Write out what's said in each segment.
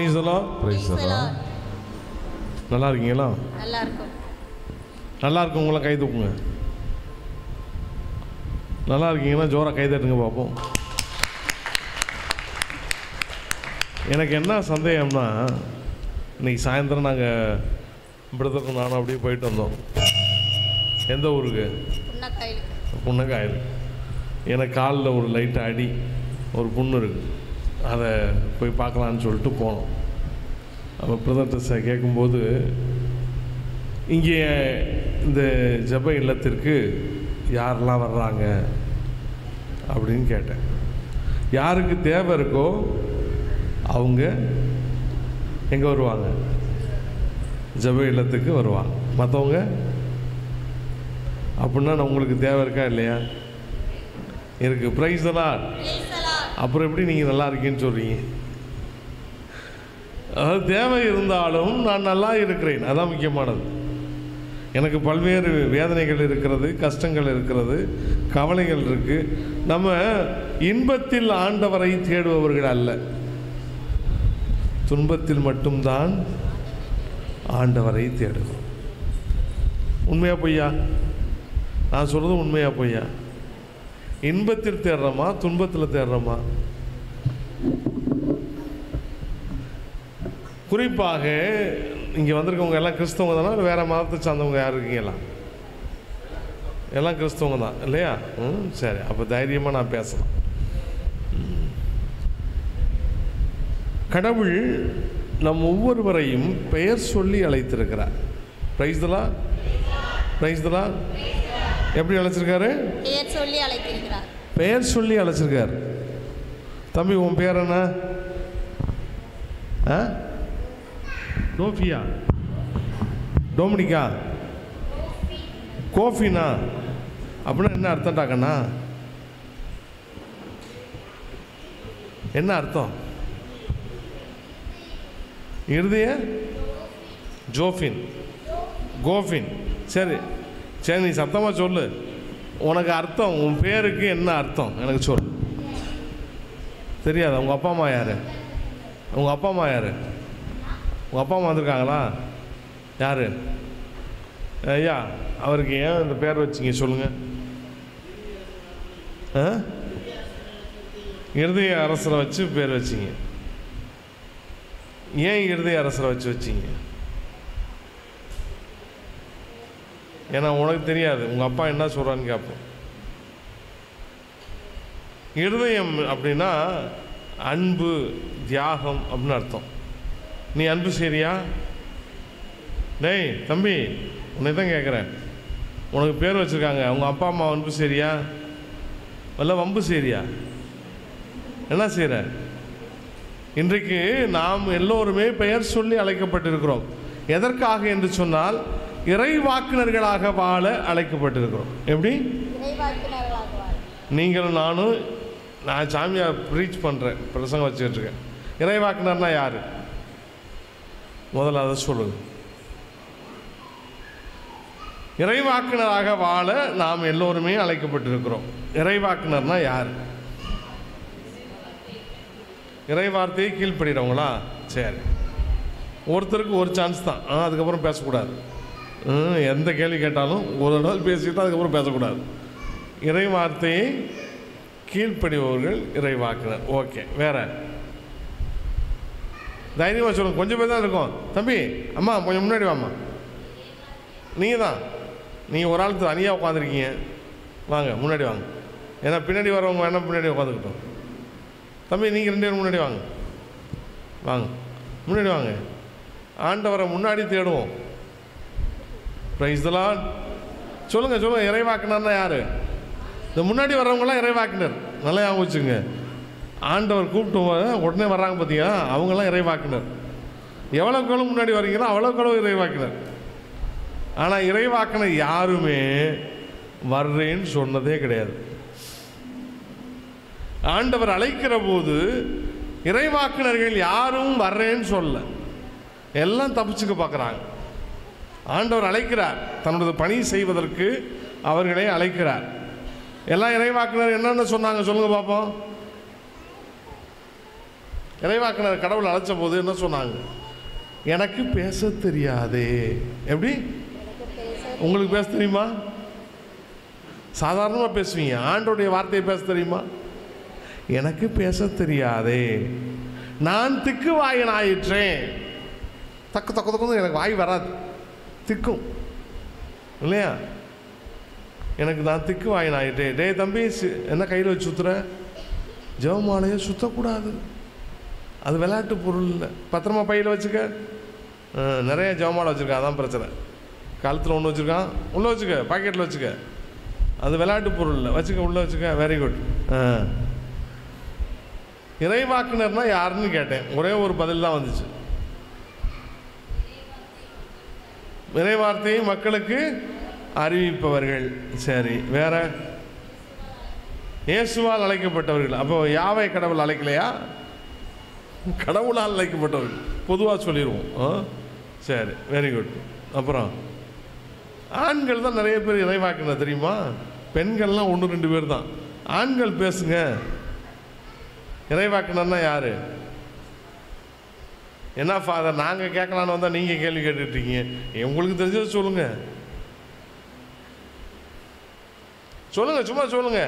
Price the lord. Praise the Lord. நல்லா இருக்கீங்களா? நல்லா இருக்கும். நல்லா இருக்கவங்கள கை தூக்குங்க. நல்லா இருக்கீங்கன்னா ஜோராக கை தட்டுங்க பார்ப்போம். எனக்கு என்ன சந்தேகம்னா, இன்னைக்கு சாயந்தரம் நாங்கள் பிரதருக்கும் நானும் அப்படியே போயிட்டு வந்தோம். எந்த ஊருக்கு? புன்னக்காயில். எனக்கு காலில் ஒரு லைட்டாக அடி, ஒரு புண்ணு இருக்குது. அதை போய் பார்க்கலான்னு சொல்லிட்டு போனோம். அப்போ பிரதர்கிட்ட கேட்கும்போது, இங்கே இந்த ஜெப இல்லத்திற்கு யாரெல்லாம் வர்றாங்க அப்படின்னு கேட்டேன். யாருக்கு தேவை இருக்கோ அவங்க எங்கே வருவாங்க? ஜெப இல்லத்துக்கு வருவாங்க. மற்றவங்க அப்படின்னா உங்களுக்கு தேவை இருக்கா இல்லையா? இருக்குது. Price the Lord. அப்புறம் எப்படி நீங்கள் நல்லா இருக்கீங்கன்னு சொல்கிறீங்க? அதாவது தேவை இருந்தாலும் நான் நல்லா இருக்கிறேன், அதான் முக்கியமானது. எனக்கு பல்வேறு வேதனைகள் இருக்கிறது, கஷ்டங்கள் இருக்கிறது, கவலைகள் இருக்குது. நம்ம இன்பத்தில் ஆண்டவரை தேடுபவர்கள் அல்ல, துன்பத்தில் மட்டும்தான் ஆண்டவரை தேடுவோம். உண்மையா பொய்யா? நான் சொல்கிறது உண்மையா பொய்யா? இன்பத்தில் தேடுறோமா, துன்பத்தில் தேடுறோமா? குறிப்பாக இங்கே வந்திருக்கவங்க எல்லாம் கிறிஸ்தவங்க தானே, வேறு மதத்தை சார்ந்தவங்க யார் இருக்கீங்களா? எல்லாம் கிறிஸ்தவங்க தான் இல்லையா? சரி, அப்போ தைரியமாக நான் பேசலாம். கடவுள் நம் ஒவ்வொருவரையும் பெயர் சொல்லி அழைத்திருக்கிறார். Price the lord. Praise the Lord. எப்படி அழைச்சிருக்காரு? பெயர் சொல்லி அழைத்திருக்கிறார். பெயர் சொல்லி அழைச்சிருக்கார். தம்பி, உன் பேர் என்ன? டோஃபியா, டோமினிக்கா, கோஃபினா அப்படின்னா என்ன அர்த்தம்டாக்கண்ணா? என்ன அர்த்தம்? இருதய ஜோஃபின், கோஃபின். சரி சரி, நீ சத்தமாக சொல்லு. உனக்கு அர்த்தம், உன் பேருக்கு என்ன அர்த்தம் எனக்கு சொல்லு. தெரியாதா? உங்கள் அப்பா அம்மா யார்? உங்கள் அப்பா அம்மா யார்? உங்கள் அப்பா அம்மா வந்திருக்காங்களா? யார்? ஐயா, அவருக்கு ஏன் இந்த பேர் வச்சிங்க சொல்லுங்கள். இருதய அரசரை வச்சு பேர் வச்சிங்க. ஏன் இருதய அரசரை வச்சிங்க? ஏன்னா உனக்கு தெரியாது உங்கள் அப்பா என்ன சொல்கிறான்னு கேட்போம். இருதயம் அப்படின்னா அன்பு, தியாகம் அப்படின்னு அர்த்தம். நீ அன்பு செய்றியா? டேய் தம்பி, உன்னை தான் கேட்குறேன். உனக்கு பேர் வச்சுருக்காங்க, உங்கள் அப்பா அம்மா அன்பு செய்றியா இல்லை வம்பு செய்றியா? என்ன செய்கிற? இன்றைக்கு நாம் எல்லோருமே பெயர் சொல்லி அழைக்கப்பட்டிருக்கிறோம். எதற்காக என்று சொன்னால், இறைவாக்கினர்களாக வாழ அழைக்கப்பட்டிருக்கிறோம். எப்படி? நீங்களும் நானும். நான் சாமியார் ப்ரீச் பண்ணுறேன், பிரசங்கம் வச்சுக்கிட்டுருக்கேன். இறைவாக்கினர்னா யார்? முதல்ல அதை சொல்லுங்க. இறைவாக்கினராக வாழ நாம் எல்லோருமே அழைக்கப்பட்டிருக்கிறோம். இறைவாக்கினர்னா யார்? இறைவார்த்தையை கீழ்ப்படுகிறவங்களா? சரி, ஒருத்தருக்கு ஒரு சான்ஸ் தான், அதுக்கப்புறம் பேசக்கூடாது. எந்த கேள்வி கேட்டாலும் ஒரு நாள் பேசிட்டு அதுக்கப்புறம் பேசக்கூடாது. இறைவார்த்தையை கீழ்ப்படிபவர்கள் இறைவாக்கினர். ஓகே, வேற தைரியமாக சொல்லுங்க. கொஞ்சம் பேர் தான் இருக்கும். தம்பி, அம்மா கொஞ்சம் முன்னாடி வாம்மா. நீங்கள் தான், நீங்கள் ஒரு ஆள் தனியாக உட்காந்துருக்கீங்க, வாங்க முன்னாடி வாங்க. ஏன்னா பின்னாடி வரவங்க வேணால் பின்னாடி உட்காந்துக்கிட்டோம். தம்பி, நீங்கள் 2 பேரும் முன்னாடி வாங்க. வாங்க முன்னாடி வாங்க. ஆண்டவரை முன்னாடி தேடுவோம். Price the Lord. சொல்லுங்கள் சொல்லுங்கள். இறைவாக்கினர்னா யார்? இந்த முன்னாடி வர்றவங்களாம் இறைவாக்கினர். நல்லா ஞாபகம் வச்சுங்க. ஆண்டவர் கூப்பிட்டு உடனே வர்றாங்க பார்த்தீங்களா, அவங்களாம் இறைவாக்கினர். எவ்வளோக்கு எவ்வளோ முன்னாடி வர்றீங்களோ அவ்வளோக்கு எவ்வளோ இறைவாக்கினர். ஆனால் இறைவாக்கினர் யாருமே வர்றேன்னு சொன்னதே கிடையாது. ஆண்டவர் அழைக்கிற போது இறைவாக்கினர்கள் யாரும் வர்றேன்னு சொல்ல, எல்லாம் தப்பிச்சுக்க பார்க்குறாங்க. ஆண்டவர் அழைக்கிறார், தன்னுடைய பணி செய்வதற்கு அவர்களை அழைக்கிறார். எல்லாம் இறைவாக்கினர் என்னென்ன சொன்னாங்க சொல்லுங்க பார்ப்போம். இறைவாக்கினர் கடவுள் அழைச்ச போது என்ன சொன்னாங்க? எனக்கு பேச தெரியாதே. எப்படி? உங்களுக்கு பேச தெரியுமா? சாதாரணமாக பேசுவீங்க. ஆண்டோடைய வார்த்தையை பேச தெரியுமா? எனக்கு பேச தெரியாதே, நான் திக்கு வாயன் ஆயிற்றேன். தக்கு தக்கு தக்கு எனக்கு வாய் வராது, திக்கும் இல்லையா? எனக்கு நான் திக்கு வாயன் ஆயிட்டேன். டே தம்பி, என்ன கையில் வச்சு சுற்றுற? ஜெபமாலையை சுற்றக்கூடாது, அது விளையாட்டு பொருள் இல்லை. பத்திரமா பையில் வச்சுக்க. நிறைய ஜெபமாலை வச்சுருக்கான், அதான் பிரச்சனை. கழுத்தில் ஒன்று வச்சுருக்கான், உள்ளே வச்சுக்க, பாக்கெட்டில் வச்சுக்க. அது விளையாட்டு பொருள் இல்லை, வச்சுக்க, உள்ளே வச்சுக்க. Very good. இறைவாக்கினர்னா யாருன்னு கேட்டேன். ஒரே ஒரு பதில் தான் வந்துச்சு. இறைவார்த்தையை மக்களுக்கு அறிவிப்பவர்கள். சரி, வேற? இயேசுவால் அழைக்கப்பட்டவர்கள். அப்போ யாவை கடவுள் அழைக்கலையா? கடவுளால் அழைக்கப்பட்டவர்கள் பொதுவாக சொல்லிடுவோம். சரி, வெரி குட். அப்புறம் ஆண்கள் தான் நிறைய பேர் இறைவாக்கினர் தெரியுமா? பெண்கள்லாம் 1-2 பேர் தான். ஆண்கள் பேசுங்க. இறைவாக்கினர்னா யாரு? என்ன ஃபாதர், நாங்கள் கேட்கலான்னு வந்தால் நீங்கள் கேள்வி கேட்டுட்ருக்கீங்க. உங்களுக்கு தெரிஞ்சது சொல்லுங்க, சொல்லுங்க, சும்மா சொல்லுங்க.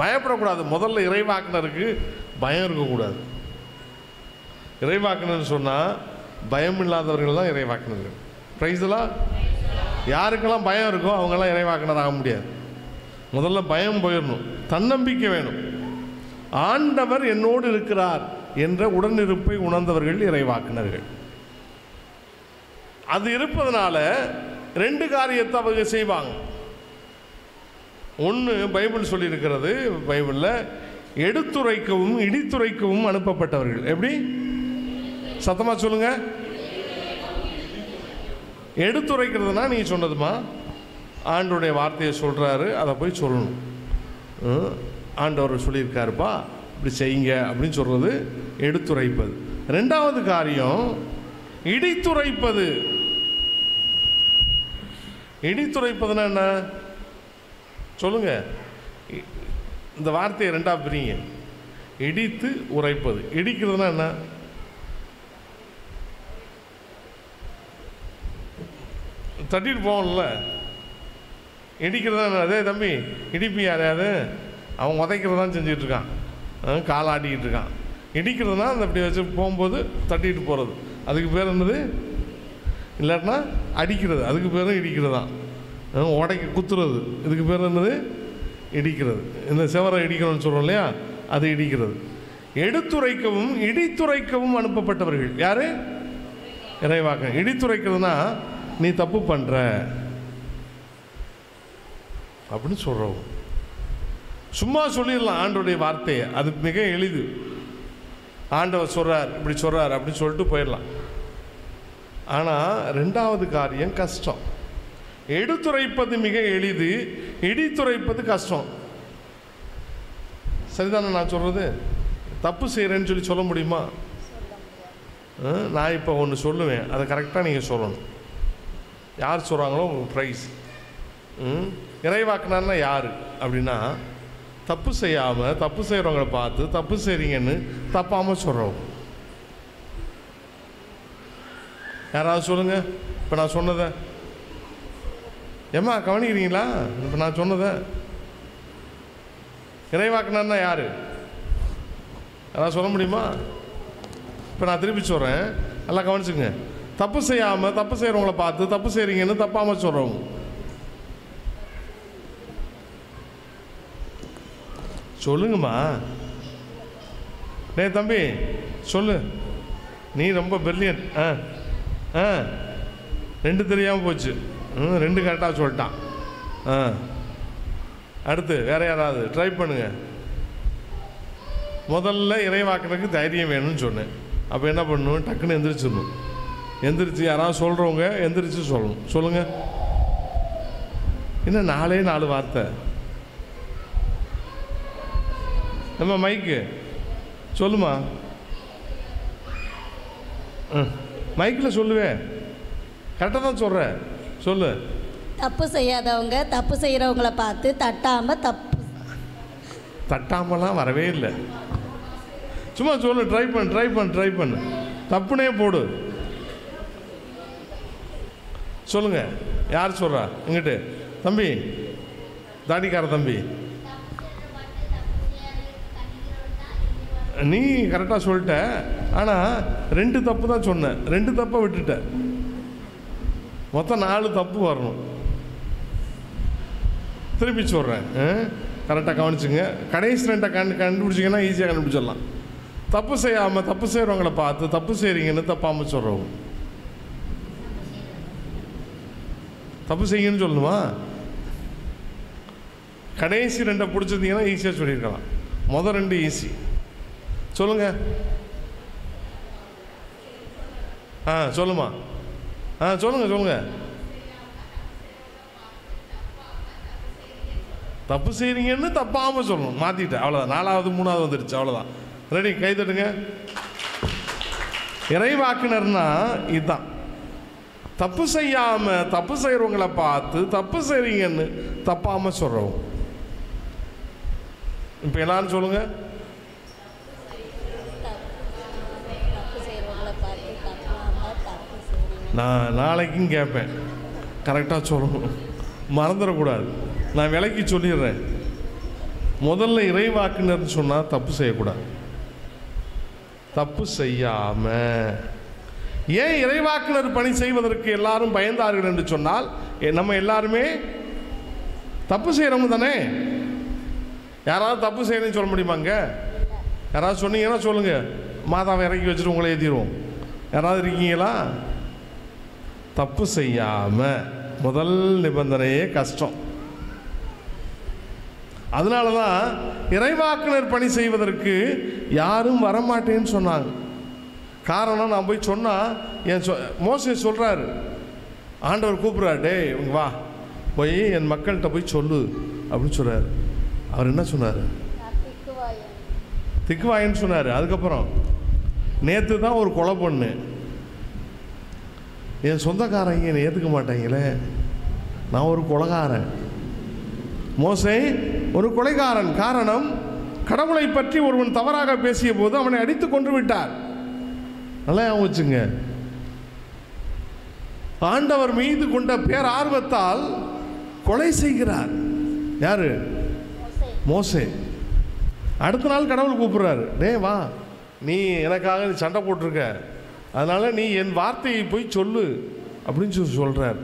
பயப்படக்கூடாது. முதல்ல இறைவாக்கினருக்கு பயம் இருக்கக்கூடாது. இறைவாக்கினர் சொன்னால் பயம் இல்லாதவர்கள் தான் இறைவாக்கினர்கள். பிரைஸ்லாம் யாருக்கெல்லாம் பயம் இருக்கோ அவங்கெல்லாம் இறைவாக்கினர் ஆக முடியாது. முதல்ல பயம் போயிடணும், தன்னம்பிக்கை வேணும். ஆண்டவர் என்னோடு இருக்கிறார் என்ற உடனிருப்பை உணர்ந்தவர்கள் இறைவாக்கினர்கள். அது இருப்பதனால 2 காரியத்தை அவங்க செய்வாங்க. ஒன்று, பைபிள் சொல்லியிருக்கிறது, பைபிளில் எடுத்துரைக்கவும் இடித்துரைக்கவும் அனுப்பப்பட்டவர்கள். எப்படி? சத்தமாக சொல்லுங்க. எடுத்துரைக்கிறதுனா நீங்கள் சொன்னதுமா, ஆண்டோடைய வார்த்தையை சொல்கிறாரு, அதை போய் சொல்லணும். ஆண்டவர் சொல்லியிருக்காருப்பா, இப்படி செய்யுங்க அப்படின்னு சொல்கிறது எடுத்துரைப்பது. 2வது காரியம் இடித்துரைப்பது. இடித்துரைப்பதுன்னா என்ன சொல்லுங்க? இந்த வார்த்தையை 2ஆ பிரிங்க. இடித்து உரைப்பது. இடிக்கிறதுனா என்ன? தட்டிட்டு போவோம்ல. இடிக்கிறதா என்ன? அதே தம்பி இடிப்பி யாரையாவது அவன் உதைக்கிறதான் செஞ்சுட்டு இருக்கான், கால் ஆட்டிக்கிட்டு இருக்கான். இடிக்கிறதுனா அந்த அப்படி வச்சு போகும்போது தட்டிட்டு போகிறது, அதுக்கு பேர் என்னது? இல்லாட்டினா அடிக்கிறது, அதுக்கு பேரும் இடிக்கிறது தான். உடைக்க குத்துறது, இதுக்கு பேர் என்னது? இடிக்கிறது. இந்த செவரை இடிக்கணும்னு சொல்கிறோம் இல்லையா, அது இடிக்கிறது. எடுத்துரைக்கவும் இடித்துரைக்கவும் அனுப்பப்பட்டவர்கள் யாரு? இறைவாக்கினர். இடித்துரைக்கிறதுனா நீ தப்பு பண்ணுற அப்படின்னு சொல்கிறோம். சும்மா சொல்லிடலாம் ஆண்டோடைய வார்த்தையை, அது மிக எளிது. ஆண்டவர் சொல்கிறார், இப்படி சொல்கிறார் அப்படின்னு சொல்லிட்டு போயிடலாம். ஆனால் 2வது காரியம் கஷ்டம். எடுத்துரைப்பது மிக எளிது, இடித்துரைப்பது கஷ்டம். சரிதானே நான் சொல்கிறது? தப்பு செய்கிறேன்னு சொல்லி சொல்ல முடியுமா? நான் இப்போ ஒன்று சொல்லுவேன், அதை கரெக்டாக நீங்கள் சொல்லணும். யார் சொல்கிறாங்களோ உங்களுக்கு ப்ரைஸ். இறைவாக்கினர்னா யார் அப்படின்னா, தப்பு செய்யாமல் தப்பு செய்கிறவங்களை பார்த்து தப்பு செய்கிறீங்கன்னு தப்பாமல் சொல்கிறோம். யாராவது சொல்லுங்கள். இப்போ நான் சொன்னதை ஏம்மா கவனிக்கிறீங்களா? இப்போ நான் சொன்னதை இறைவாக்கினர்னா யார்? யாராவது சொல்ல முடியுமா? இப்போ நான் திருப்பி சொல்கிறேன், நல்லா கவனிச்சுங்க. தப்பு செய்யாமல் தப்பு செய்கிறவங்களை பார்த்து தப்பு செய்கிறீங்கன்னு தப்பாமல் சொல்கிறவங்க. சொல்லுங்கம்மா. டே தம்பி சொல்லு, நீ ரொம்ப பிரில்லியன்ட். 2 தெரியாமல் போச்சு, 2 கரெக்டாக சொல்லிட்டான். அடுத்து வேறு யாராவது ட்ரை பண்ணுங்க. முதல்ல இறைவாக்கினருக்கு தைரியம் வேணும்னு சொன்னேன். அப்போ என்ன பண்ணணும்? டக்குன்னு எந்திரிச்சிடணும். எந்திரிச்சு யாராவது சொல்கிறவங்க எந்திரிச்சு சொல்லணும். சொல்லுங்கள். இன்னும் 4 வார்த்தை. நம்ம மைக்கு சொல்லுமா? மைக்கில் சொல்லுவேன், கரெக்டாக தான் சொல்கிறேன். சொல்லு. தப்பு செய்யாதவங்க தப்பு செய்கிறவங்கள பார்த்து தட்டாமல் தட்டாமலாம் வரவே இல்லை. சும்மா சொல்லு, ட்ரை பண்ணு. தப்புனே போடு. சொல்லுங்க, யார் சொல்கிறா? இங்கிட்டு தம்பி, தாடிக்கார தம்பி, நீ கரெக்டாக சொல்லிட்ட. ஆனால் 2 தப்பு தான் சொன்னேன், 2 தப்பை விட்டுட்ட. மொத்தம் 4 தப்பு வரணும். திருப்பி சொல்கிறேன், கரெக்டாக கவனிச்சுங்க. கடைசி 2 கண்டுபிடிச்சிங்கன்னா ஈஸியாக கண்டுபிடிச்சிடலாம். தப்பு செய்யாமல் தப்பு செய்கிறவங்கள பார்த்து தப்பு செய்கிறீங்கன்னு தப்பாமல் சொல்கிறவங்க. தப்பு செய்யுங்கன்னு சொல்லணுமா? கடைசி 2 பிடிச்சிருந்தீங்கன்னா ஈஸியாக சொல்லியிருக்கலாம். மொதல் 2 ஈஸி. சொல்லுங்க. சொல்லுமா. சொல்லுங்க. தப்பு செய்கிறீங்கன்னு தப்பாமல் சொல்லணும். மாற்றிட்டேன், அவ்வளோதான். 4வது 3வது வந்துடுச்சு, அவ்வளோதான். ரெடி, கை தட்டுங்க. இறைவாக்கினர்னா இதுதான். தப்பு செய்யாமல் தப்பு செய்கிறவங்களை பார்த்து தப்பு செய்கிறீங்கன்னு தப்பாமல் சொல்கிறோம். இப்போ எல்லாரும் சொல்லுங்க. நான் நாளைக்கும் கேட்பேன், கரெக்டாக சொல்லணும், மறந்துடக்கூடாது. நான் விலைக்கு சொல்லிடுறேன். முதல்ல இறைவாக்கினர்னு சொன்னால் தப்பு செய்யக்கூடாது. தப்பு செய்யாம. ஏன் இறைவாக்கினர் பணி செய்வதற்கு எல்லாரும் பயந்தார்கள் என்று சொன்னால், நம்ம எல்லாருமே தப்பு செய்கிறவங்க தானே. யாராவது தப்பு செய்யணும்னு சொல்ல முடியுமாங்க? யாராவது சொன்னீங்கன்னா சொல்லுங்க, மாதாவை இறக்கி வச்சுட்டு உங்களை ஏற்றிடுவோம். யாராவது இருக்கீங்களா? தப்பு செய்யாம முதல் நிபந்தனையே கஷ்டம். அதனால தான் இறைவாக்கினர் பணி செய்வதற்கு யாரும் வரமாட்டேன்னு சொன்னாங்க. காரணம், நான் போய் சொன்னால் மோசே சொல்கிறாரு, ஆண்டவர் கூப்பிட்றாரு, டேய் இவங்க வா, போய் என் மக்கள்கிட்ட போய் சொல்லு அப்படின்னு சொல்கிறார். அவர் என்ன சொன்னார்? திக்குவாயன்னு சொன்னார். அதுக்கப்புறம் நேற்று தான் ஒரு கொலை பண்ணு, என் சொந்தக்காரங்க என்னை ஏற்றுக்க மாட்டாங்களே, நான் ஒரு கொலைகாரன். மோசே ஒரு கொலைகாரன். காரணம், கடவுளை பற்றி ஒருவன் தவறாக பேசிய போது அவனை அடித்து கொன்று விட்டார். நல்லா வச்சுங்க. ஆண்டவர் மீது கொண்ட பேரார்வத்தால் கொலை செய்கிறார். யாரு? மோசே. அடுத்த நாள் கடவுள் கூப்பிடுறாரு, டே வா, நீ எனக்காக சண்டை போட்டிருக்க, அதனால நீ என் வார்த்தையை போய் சொல்லு அப்படின்னு சொல்றார்.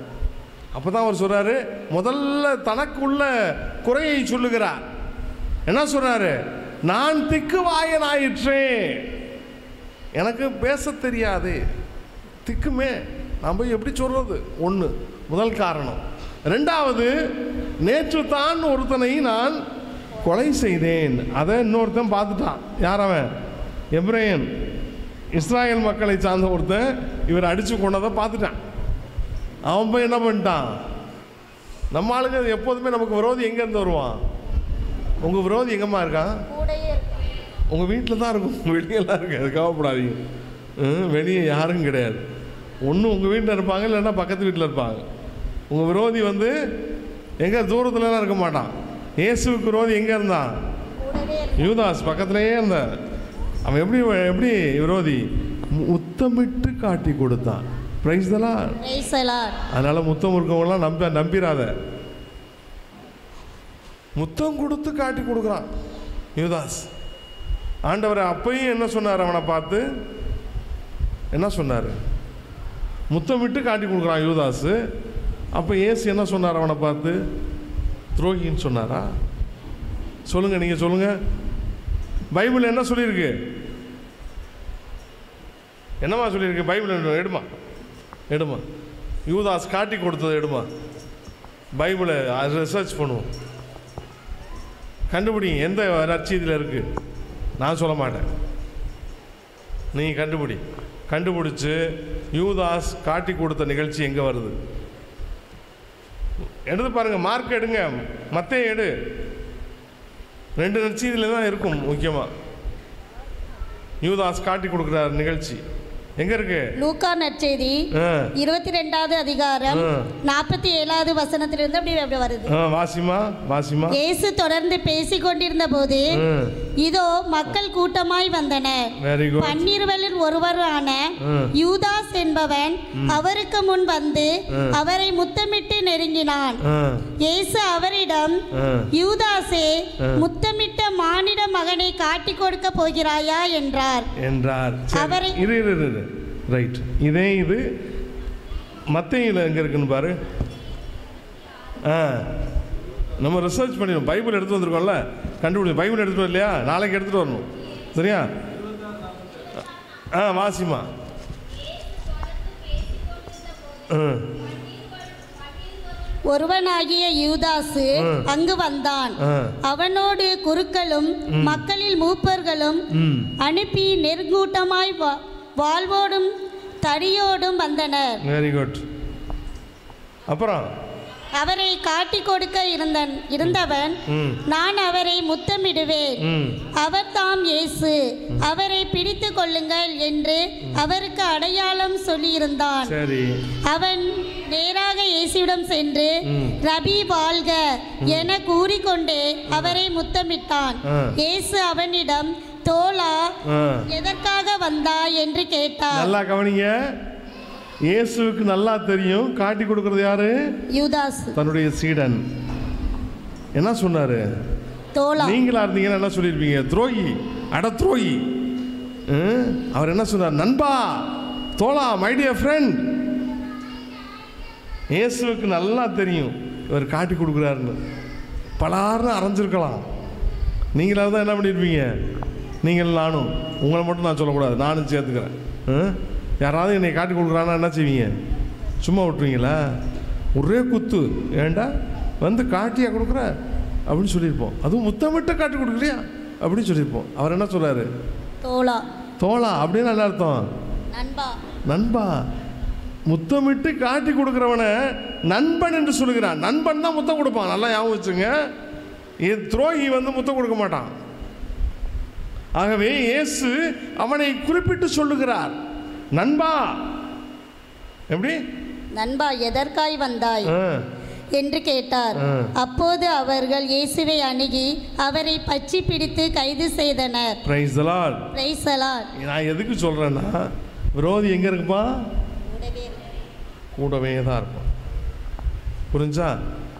அப்பதான் அவர் சொல்றாரு, முதல்ல தனக்குள்ள குறையை சொல்லுகிறார். என்ன சொல்றாரு? நான் திக்குவாயனாயிற்றேன், எனக்கு பேச தெரியாது, திக்குமே, நான் போய் எப்படி சொல்றது? ஒன்று முதல் காரணம். ரெண்டாவது, நேற்று தான் ஒருத்தனை நான் கொலை செய்தேன், அதை இன்னொருத்தன் பார்த்துட்டான். யார் அவன்? எப்ரேயன், இஸ்ராயல் மக்களை சார்ந்த ஒருத்தன் இவர் அடித்து கொண்டதை பார்த்துட்டான். அவன் போய் என்ன பண்ணிட்டான்? நம்ம ஆளுங்க எப்போதுமே நமக்கு விரோதி எங்கேருந்து வருவான்? உங்கள் விரோதி எங்கம்மா இருக்கான்? உங்கள் வீட்டில் தான் இருக்கும், வெளியெல்லாம் இருக்கு, அது கவலைப்படாதீங்க. வெளியே யாரும் கிடையாது. ஒன்று உங்கள் வீட்டில் இருப்பாங்க, இல்லைன்னா பக்கத்து வீட்டில் இருப்பாங்க. உங்கள் விரோதி வந்து எங்கே தூரத்துலலாம் இருக்க மாட்டான். இயேசுவுக்கு விரோதி எங்கே இருந்தான்? யூதாஸ் பக்கத்துலேயே இருந்தான். அவன் எப்படி விரோதி? முத்தமிட்டு காட்டி கொடுத்தான். Price the Lord. அதனால முத்தம் இருக்கவங்களாம் நம்பிராத. முத்தம் கொடுத்து காட்டி கொடுக்குறான் யூதாஸ். ஆண்டவர் அப்பையும் என்ன சொன்னார்? அவனை பார்த்து என்ன சொன்னார்? முத்தமிட்டு காட்டி கொடுக்குறான் யூதாஸ். அப்போ இயேசு என்ன சொன்னார் அவனை பார்த்து? துரோகின்னு சொன்னாரா? சொல்லுங்க, நீங்க சொல்லுங்க. பைபிள் என்ன சொல்லியிருக்கு? என்னம்மா சொல்லியிருக்கு பைபிள்? எடுமா யூதாஸ் காட்டி கொடுத்தது எடுமா. பைபிளை ரிசர்ச் பண்ணுவோம், கண்டுபிடி எந்த நற்செய்தியில் இருக்கு. நான் சொல்ல மாட்டேன், நீ கண்டுபிடிச்சு யூதாஸ் காட்டி கொடுத்த நிகழ்ச்சி எங்கே வருது எடுத்து பாருங்க. மார்க் எடுங்க, மத்தேயு எடு. 2 நற்செய்தியில் தான் இருக்கும் முக்கியமாக. யூதாஸ் காட்டி கொடுக்குற நிகழ்ச்சி எங்க இருக்கு? லூக்கா நற்செய்தி 22வது அதிகாரம் 47வது வசனத்திலிருந்து அப்படி வருது. வாசிமா. இயேசு தொடர்ந்து பேசிக் கொண்டிருந்த போது இதோ மக்கள் கூட்டமாய் வந்தனர். 12 ஒருவரான யூதாஸ் என்பவன் அவருக்கு முன் வந்து அவரை முத்தமிட்டு நெருங்கினான். இயேசு அவரிடம், யூதாசே, முத்தமிட்ட மானிட மகனை காட்டிக் கொடுக்க போகிறாயா என்றார். அவரை ரைட். இதே இது மத்தேயுல எங்க இருக்குன்னு பாரு. நம்ம ரிசர்ச் பண்ணிடுவோம். பைபிள் எடுத்து வந்திருக்கோம்ல, கண்டுபிடி. பைபிள் எடுத்துட்டு இல்லையா? நாளைக்கு எடுத்துட்டு வரணும். சரியா? வாசிமா. ஒருவனாகிய யூதாசு அங்கு வந்தான். அவனோடு குருக்களும் மக்களில் மூப்பர்களும் அனுப்பி நெருங்கூட்டமாய் வாழ்வோடும் தடியோடும் வந்தனர். Very good. அப்புறம் அவரை காட்டி கொடுக்க இருந்தவன், நான் அவரை முத்தமிடுவேன், அவர் தாம் இயேசு, அவரை பிடித்து கொள்ளுங்கள் என்று அவருக்கு அடையாளம் சொல்லியிருந்தான். அவன் நேராக இயேசுவிடம் சென்று, ரபி வாழ்க என கூறிக்கொண்டே அவரை முத்தமிட்டான். இயேசு அவனிடம், தோழா, எதற்காக வந்தாய் என்று கேட்டார். நல்லா கவனிங்க. இயேசுவுக்கு நல்லா தெரியும் காட்டி கொடுக்கிறது யாரு? யூதாஸ், தன்னுடைய சீடன். என்ன சொன்னாரு? தோழா. நீங்களா இருந்தீங்கன்னா என்ன சொல்லியிருப்பீங்க? துரோகி, அட துரோகி. அவர் என்ன சொன்னார்? நண்பா, தோழா, மை டியர் ஃப்ரெண்ட். இயேசுவுக்கு நல்லா தெரியும் இவர் காட்டி கொடுக்குறாருன்னு. பலாருன்னு அரைஞ்சிருக்கலாம். நீங்களாக தான் என்ன பண்ணியிருப்பீங்க? நீங்கள் நானும், உங்களை மட்டும் நான் சொல்லக்கூடாது, நானும் சேர்த்துக்கிறேன். யாராவது என்னை காட்டி கொடுக்குறான்னா என்ன செய்வீங்க? சும்மா விட்டுருவீங்களா? ஒரே குத்து, ஏண்டா வந்து காட்டியா கொடுக்குற அப்படின்னு சொல்லியிருப்போம். அதுவும் முத்தமிட்ட காட்டி கொடுக்கலையா அப்படின்னு சொல்லியிருப்போம். அவர் என்ன சொல்கிறாரு? தோழா. தோழா அப்படின்னு என்ன அர்த்தம்? நண்பா. முத்தமிட்டு காட்டி கொடுக்குறவனை நண்பன் என்று சொல்லுகிறான். நண்பன் தான் முத்தம் கொடுப்பான். நல்லா ஞாபகம் வச்சுங்க. துரோகி வந்து முத்தம் கொடுக்க மாட்டான். ஆகவே இயேசு அவனை குறிப்பிட்டு சொல்லுகிறார், நண்பா. எப்படி? நண்பா, எதற்காய் வந்தாய் என்று கேட்டார். அப்போது அவர்கள் இயேசுவை அணுகி அவரை பற்றி பிடித்து கைது செய்தனர். Price the lord. Praise the Lord. நான் எதுக்கு சொல்றேன்னா, விரோதி எங்க இருக்குப்பா? கூடவே தான் இருப்பான். புரிஞ்சா?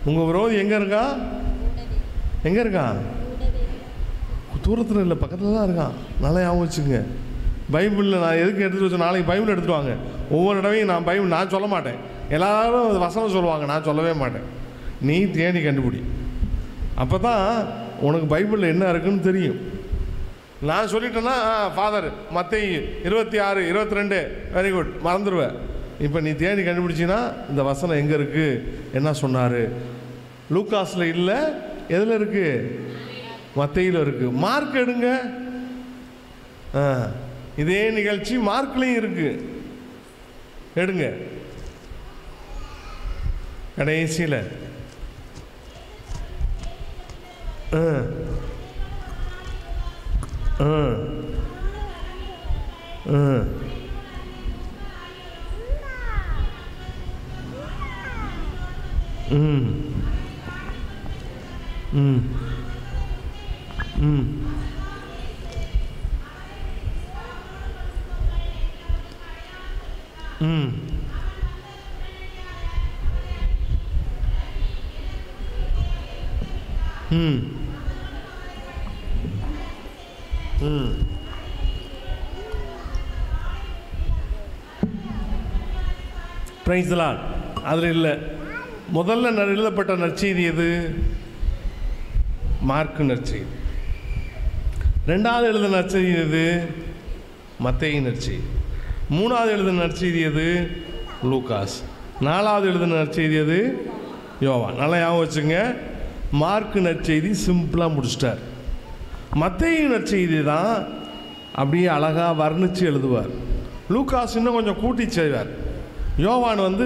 உங்க விரோதி எங்க இருக்கா? எங்க இருக்கான்? தூரத்தில் இல்லை, பக்கத்தில் தான் இருக்கான். நல்லா ஞாபகம் வச்சுங்க. பைபிளில் நான் எதுக்கு எடுத்துகிட்டு வச்சேன்? நாளைக்கு பைபிள் எடுத்துகிட்டு வாங்க. ஒவ்வொரு தடவையும் நான் பைபிள் நான் சொல்ல மாட்டேன். எல்லாரும் வசனம் சொல்லுவாங்க, நான் சொல்லவே மாட்டேன். நீ தேடி கண்டுபிடி. அப்போ தான் உனக்கு பைபிளில் என்ன இருக்குன்னு தெரியும். நான் சொல்லிட்டேன்னா ஃபாதர் மத்தேயு 26, 22 வெரி குட், மறந்துடுவேன். இப்போ நீ தேடி கண்டுபிடிச்சின்னா இந்த வசனம் எங்கே இருக்குது, என்ன சொன்னார்? லூக்காஸில் இல்லை, எதில் இருக்குது? மத்தேயுல இருக்குது. மார்க் எடுங்க. இதே நிகழ்ச்சி மார்க்லையும் இருக்கு, எடுங்க. கடைசியில் பிரைஸ் தி லார்ட். அதில் இல்லை. முதல்ல எழுதப்பட்ட நற்செய்தி எது? மார்க்கு நற்செய்தி. ரெண்டாவது எழுதின நற்செய்தி எது? மத்தேயு நற்செய்தி. மூணாவது எழுதின நற்செய்தி எது? லூகாஸ். நாலாவது எழுதின நற்செய்தி எது? யோவான். நல்லா ஞாபகம் வச்சுங்க. மார்க்கு நற்செய்தி சிம்பிளாக முடிச்சிட்டார். மத்தேயு நற்செய்தி தான் அப்படியே அழகாக வர்ணித்து எழுதுவார். லூகாஸ் இன்னும் கொஞ்சம் கூட்டி செய்வார். யோவான் வந்து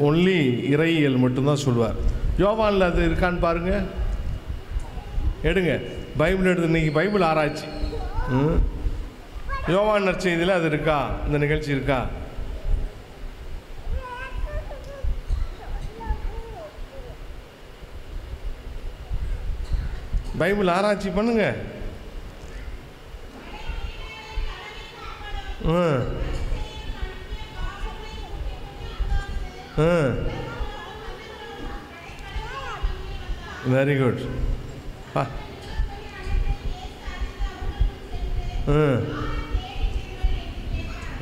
ஒன்லி இறையியல் மட்டும்தான் சொல்லுவார். யோவானில் அது இருக்கான்னு பாருங்கள், எடுங்க. பைபிள் எடுத்து, இன்றைக்கி பைபிள் ஆராய்ச்சி. யோவான் நற்செய்தியில் அது இருக்கா? இந்த நிகழ்ச்சி இருக்கா? பைபிள் ஆராய்ச்சி பண்ணுங்க. Very good.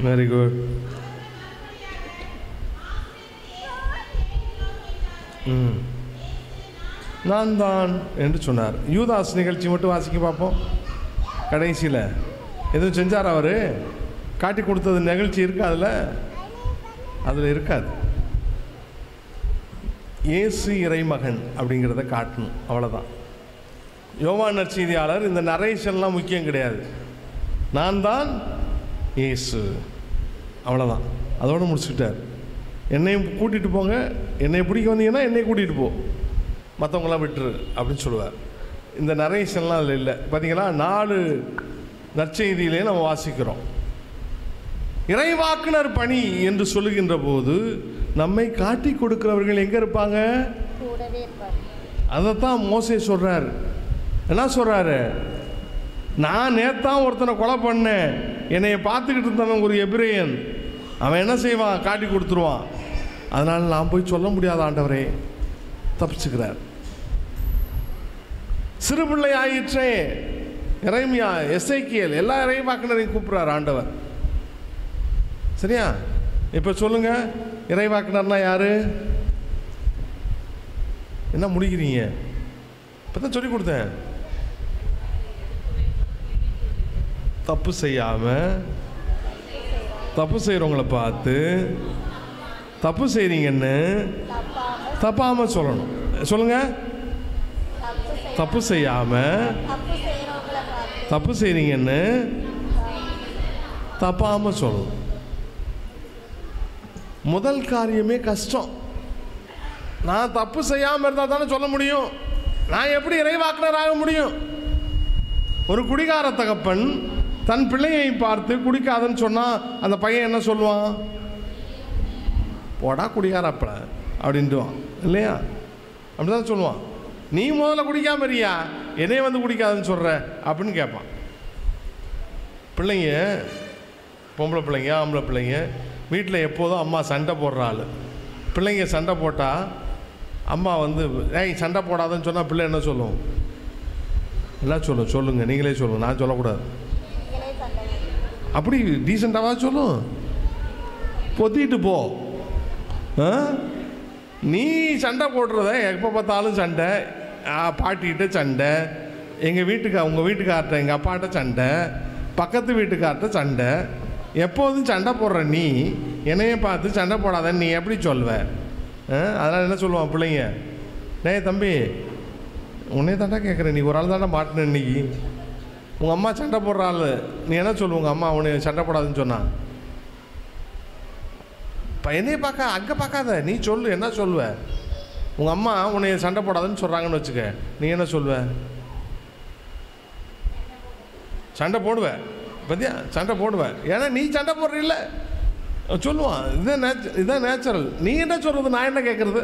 Very good. நான் தான் என்று சொன்னார். யூதாஸ் நிகழ்ச்சி மட்டும் வாசிக்க பார்ப்போம். கடைசியில் எதுவும் செஞ்சார் அவர்? காட்டி கொடுத்தது நிகழ்ச்சி இருக்கா? அதில் இருக்காது. இயேசு இறைமகன் அப்படிங்கிறத காட்டணும், அவ்வளோதான். யோவான் நற்செய்தியாளர் இந்த நரேஷன்லாம் முக்கியம் கிடையாது. நான் தான் இயேசு, அவ்வளோதான். அதோடு முடிச்சுக்கிட்டார். என்னையும் கூட்டிகிட்டு போங்க, என்னை பிடிக்க வந்தீங்கன்னா என்னை கூட்டிகிட்டு போ, மற்றவங்களாம் விட்டுரு அப்படின்னு சொல்லுவார். இந்த நரேஷன்லாம் அதில் இல்லை. பார்த்தீங்களா, 4 நற்செய்தியிலே நம்ம வாசிக்கிறோம். இறைவாக்குனர் பணி என்று சொல்லுகின்ற போது நம்மை காட்டி கொடுக்கிறவர்கள் எங்கே இருப்பாங்க? அதைத்தான் மோசே சொல்கிறார். என்ன சொல்கிறாரு? நான் நேத்தான் ஒருத்தனை கொலை பண்ணேன், என்னைய பார்த்துக்கிட்டு இருந்தவன் ஒரு எபிரேயன், அவன் என்ன செய்வான்? காட்டி கொடுத்துருவான். அதனால் நான் போய் சொல்ல முடியாத ஆண்டவரே, தப்பிச்சுக்கிறார். சிறு பிள்ளை ஆயிற்றே எரேமியா, எசேக்கியேல், எல்லா இறைவாக்குனரையும் கூப்பிட்றார் ஆண்டவர். சரியா? இப்போ சொல்லுங்க, இறைவாக்குனர்னா யாரு? என்ன முடிக்கிறீங்க? இப்போ தான் சொல்லி கொடுத்தேன். தப்பு செய்யாமல், தப்பு செய்கிறவங்கள பார்த்து தப்பு செய்கிறீங்கன்னு தப்பாமல் சொல்லணும். சொல்லுங்க, தப்பு செய்யாமல் தப்பு செய்கிறீங்கன்னு தப்பாமல் சொல்லணும். முதல் காரியமே கஷ்டம். நான் தப்பு செய்யாமல் இருந்தால் தானே சொல்ல முடியும். நான் எப்படி இறைவாக்குனர் ஆக முடியும்? ஒரு குடிகார தகப்பன் தன் பிள்ளையை பார்த்து குடிக்காதன்னு சொன்னால் அந்த பையன் என்ன சொல்லுவான்? போடா குடிகாரப்பட அப்படின்ட்டுவான், இல்லையா? அப்படி தான் சொல்லுவான். நீ முதல்ல குடிக்காம இருக்கியா, என்னைய வந்து குடிக்காதுன்னு சொல்கிற அப்படின்னு கேட்பான். பிள்ளைங்க, பொம்பளை பிள்ளைங்க, ஆம்பளை பிள்ளைங்க வீட்டில் எப்போதும் அம்மா சண்டை போடுற ஆள். பிள்ளைங்க சண்டை போட்டால் அம்மா வந்து ஏய் சண்டை போடாதுன்னு சொன்னால் பிள்ளை என்ன சொல்லும்? எல்லாம் சொல்லும். சொல்லுங்கள், நீங்களே சொல்லுங்கள், நான் சொல்லக்கூடாது. அப்படி டீசெண்டாவா சொல்லும்? பொத்திட்டு போ. நீ சண்டை போடுறத எப்போ பார்த்தாலும் சண்டை, பாட்டிகிட்ட சண்டை, உங்கள் வீட்டுக்கார்ட்ட எங்கள் அப்பாட்ட சண்டை, பக்கத்து வீட்டுக்கார்ட்ட சண்டை, எப்போதும் சண்டை போடுற நீ என்னைய பார்த்து சண்டை போடாதன்னு நீ எப்படி சொல்வ? அதனால் என்ன சொல்லுவான் பிள்ளைங்க? டேய் தம்பி, உன்னைய தாண்டா கேட்குறேன், நீ ஒரு ஆள் தாண்டா மாட்டின இன்னைக்கு. உங்கள் அம்மா சண்டை போடுற ஆள், நீ என்ன சொல்லுவ? உங்கள் அம்மா உன்னை சண்டை போடாதுன்னு சொன்னா, என்னைய பார்க்க அங்கே பார்க்காத, நீ சொல்லு, என்ன சொல்லுவ? உங்கள் அம்மா உன்னை சண்டை போடாதுன்னு சொல்கிறாங்கன்னு வச்சுக்க, நீ என்ன சொல்லுவ? சண்டை போடுவேன். பத்தியா, சண்டை போடுவேன். ஏன்னா நீ சண்டை போடுறீல்ல சொல்லுவான். இதுதான் நேச்சுரல். நீ என்ன சொல்கிறது, நான் என்ன கேட்குறது?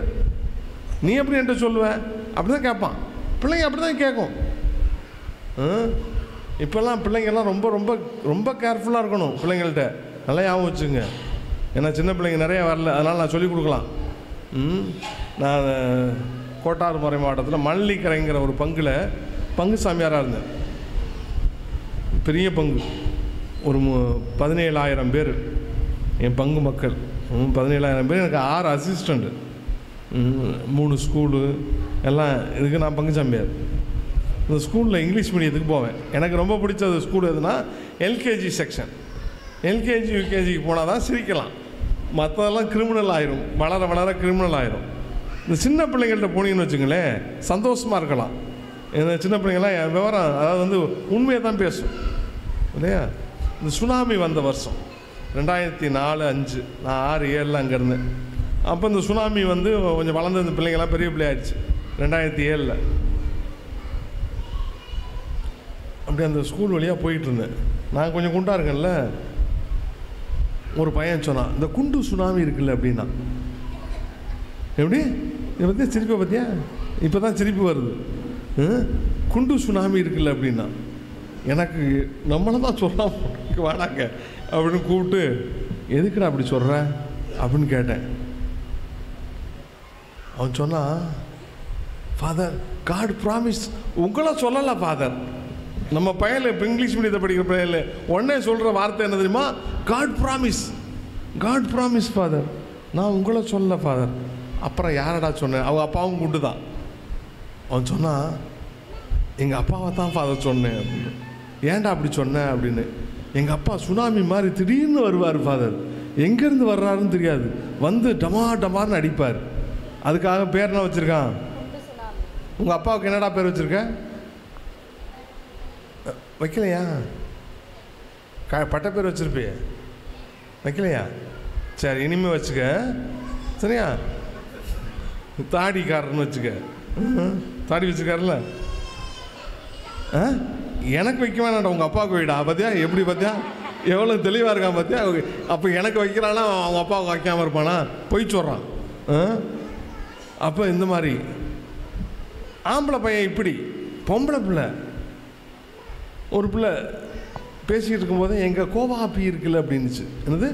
நீ எப்படி என்கிட்ட சொல்லுவேன்? அப்படி தான் கேட்பான். பிள்ளைங்க அப்படி தான் கேட்கும். இப்போல்லாம் பிள்ளைங்கள்லாம் ரொம்ப ரொம்ப ரொம்ப கேர்ஃபுல்லாக இருக்கணும் பிள்ளைங்கள்ட்ட. நல்லா ஞாபகம் வச்சுங்க. ஏன்னா சின்ன பிள்ளைங்க நிறைய வரல, அதனால் நான் சொல்லிக் கொடுக்கலாம். நான் கோட்டாறுமறை மாவட்டத்தில் மல்லிக்கரைங்கிற ஒரு பங்கு சாமியாராக இருந்தேன். பெரிய பங்கு, ஒரு 17,000 பேர் என் பங்கு மக்கள். 17,000 பேர். எனக்கு 6 அசிஸ்டண்ட்டு, 3 ஸ்கூலு எல்லாம் இதுக்கு நான் பங்கு சாமியார். இந்த ஸ்கூலில் இங்கிலீஷ் மீடியத்துக்கு போவேன். எனக்கு ரொம்ப பிடிச்சது ஸ்கூல் எதுனா எல்கேஜி செக்ஷன். எல்கேஜி யூகேஜிக்கு போனால் தான் சிரிக்கலாம், மற்றதெல்லாம் கிரிமினல் ஆயிரும், வளர வளர கிரிமினல் ஆயிரும். இந்த சின்ன பிள்ளைங்கள்ட்ட போனீங்கன்னு வச்சுங்களேன், சந்தோஷமாக இருக்கலாம். இந்த சின்ன பிள்ளைங்கள்லாம் விவரம், அதாவது வந்து உண்மையை தான் பேசும், இல்லையா? இந்த சுனாமி வந்த வருஷம் 2004-05, நான் 6-7 அங்கே இருந்தேன். அப்போ இந்த சுனாமி வந்து கொஞ்சம் வளர்ந்து இந்த பிள்ளைங்கள்லாம் பெரிய பிள்ளை ஆயிடுச்சு 2007. அப்படி அந்த ஸ்கூல் வழியாக போயிட்டு இருந்தேன். நான் கொஞ்சம் குண்டாக இருக்கேன்ல. ஒரு பையன் சொன்னான், இந்த குண்டு சுனாமி இருக்குல்ல அப்படின்னா. எப்படி இதை பற்றியா சிரிப்பை பற்றியா? இப்போ தான் சிரிப்பு வருது. குண்டு சுனாமி இருக்குல்ல அப்படின்னா எனக்கு நம்மளை தான் சொல்லலாம் வாடாங்க அப்படின்னு கூப்பிட்டு, எதுக்குடா அப்படி சொல்கிற அப்படின்னு கேட்டேன். அவன் சொன்னான், ஃபாதர் காட் ப்ராமிஸ். உங்களை சொல்லலை ஃபாதர், நம்ம பையன் இப்போ இங்கிலீஷ் மீடியத்தை படிக்கிற பையன் உடனே சொல்கிற வார்த்தை என்ன தெரியுமா? God promise, God promise father. நான் உங்களை சொல்லலை ஃபாதர். அப்புறம் யாரடா சொன்னேன்? அவங்க அப்பாவும் குண்டு தான். அவன் சொன்னான், எங்கள் அப்பாவை தான் ஃபாதர் சொன்னேன் அப்படின்னு. ஏன்டா அப்படி சொன்னேன் அப்படின்னு. எங்கள் அப்பா சுனாமி மாதிரி திடீர்னு வருவார் ஃபாதர், எங்கேருந்து வர்றாருன்னு தெரியாது, வந்து டமா டமார்னு அடிப்பார். அதுக்காக பேர் என்ன வச்சுருக்கான்? உங்கள் அப்பாவுக்கு என்னடா பேர் வச்சுருக்க? வைக்கலையா? பட்ட பேர் வச்சுருப்பிய? வைக்கலையா? சரி, இனிமேல் வச்சுக்க, சரியா? தாடிக்காரன்னு வச்சுக்க. தாடி வச்சுக்காருல்ல. எனக்கு வைக்க வேணாண்டா, உங்கள் அப்பாவுக்கு வைடா. பார்த்தியா எப்படி? பார்த்தியா எவ்வளோ தெளிவாக இருக்கான் பார்த்தியா? அப்போ எனக்கு வைக்கிறானா அவங்க அப்பாவுக்கு வைக்காமல் இருப்பானா? பொய் சொல்கிறான். அப்போ இந்த மாதிரி ஆம்பளை பையன் இப்படி, பொம்பளை பிள்ளை ஒரு பிள்ளை பேசிக்கிட்டு இருக்கும்போது எங்கள் கோவாப்பி இருக்குல்ல அப்படின்னுச்சு. என்னது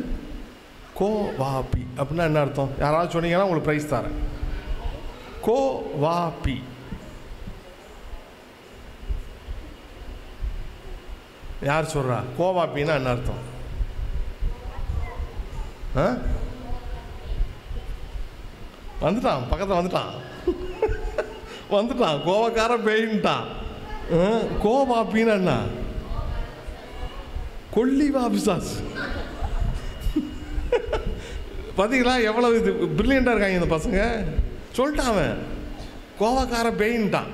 கோவாப்பி அப்படின்னா என்ன அர்த்தம்? யாராவது சொன்னீங்கன்னா உங்களுக்கு ப்ரைஸ் தரேன். கோவாப்பி யார் சொல்கிறா? கோவாப்பின்னா என்ன அர்த்தம்? வந்துட்டான், பக்கத்தில் வந்துட்டான் வந்துட்டான், கோவக்கார பேயின்ட்டான். கோவாப்பின்னா என்ன? கொல்லிவா பிசாஸ். பார்த்தீங்களா எவ்வளவு இது பிரில்லியண்டாக இருக்காங்க இந்த பசங்க. சொல்லிட்டான் அவன், கோவக்கார பேயின்ட்டான்.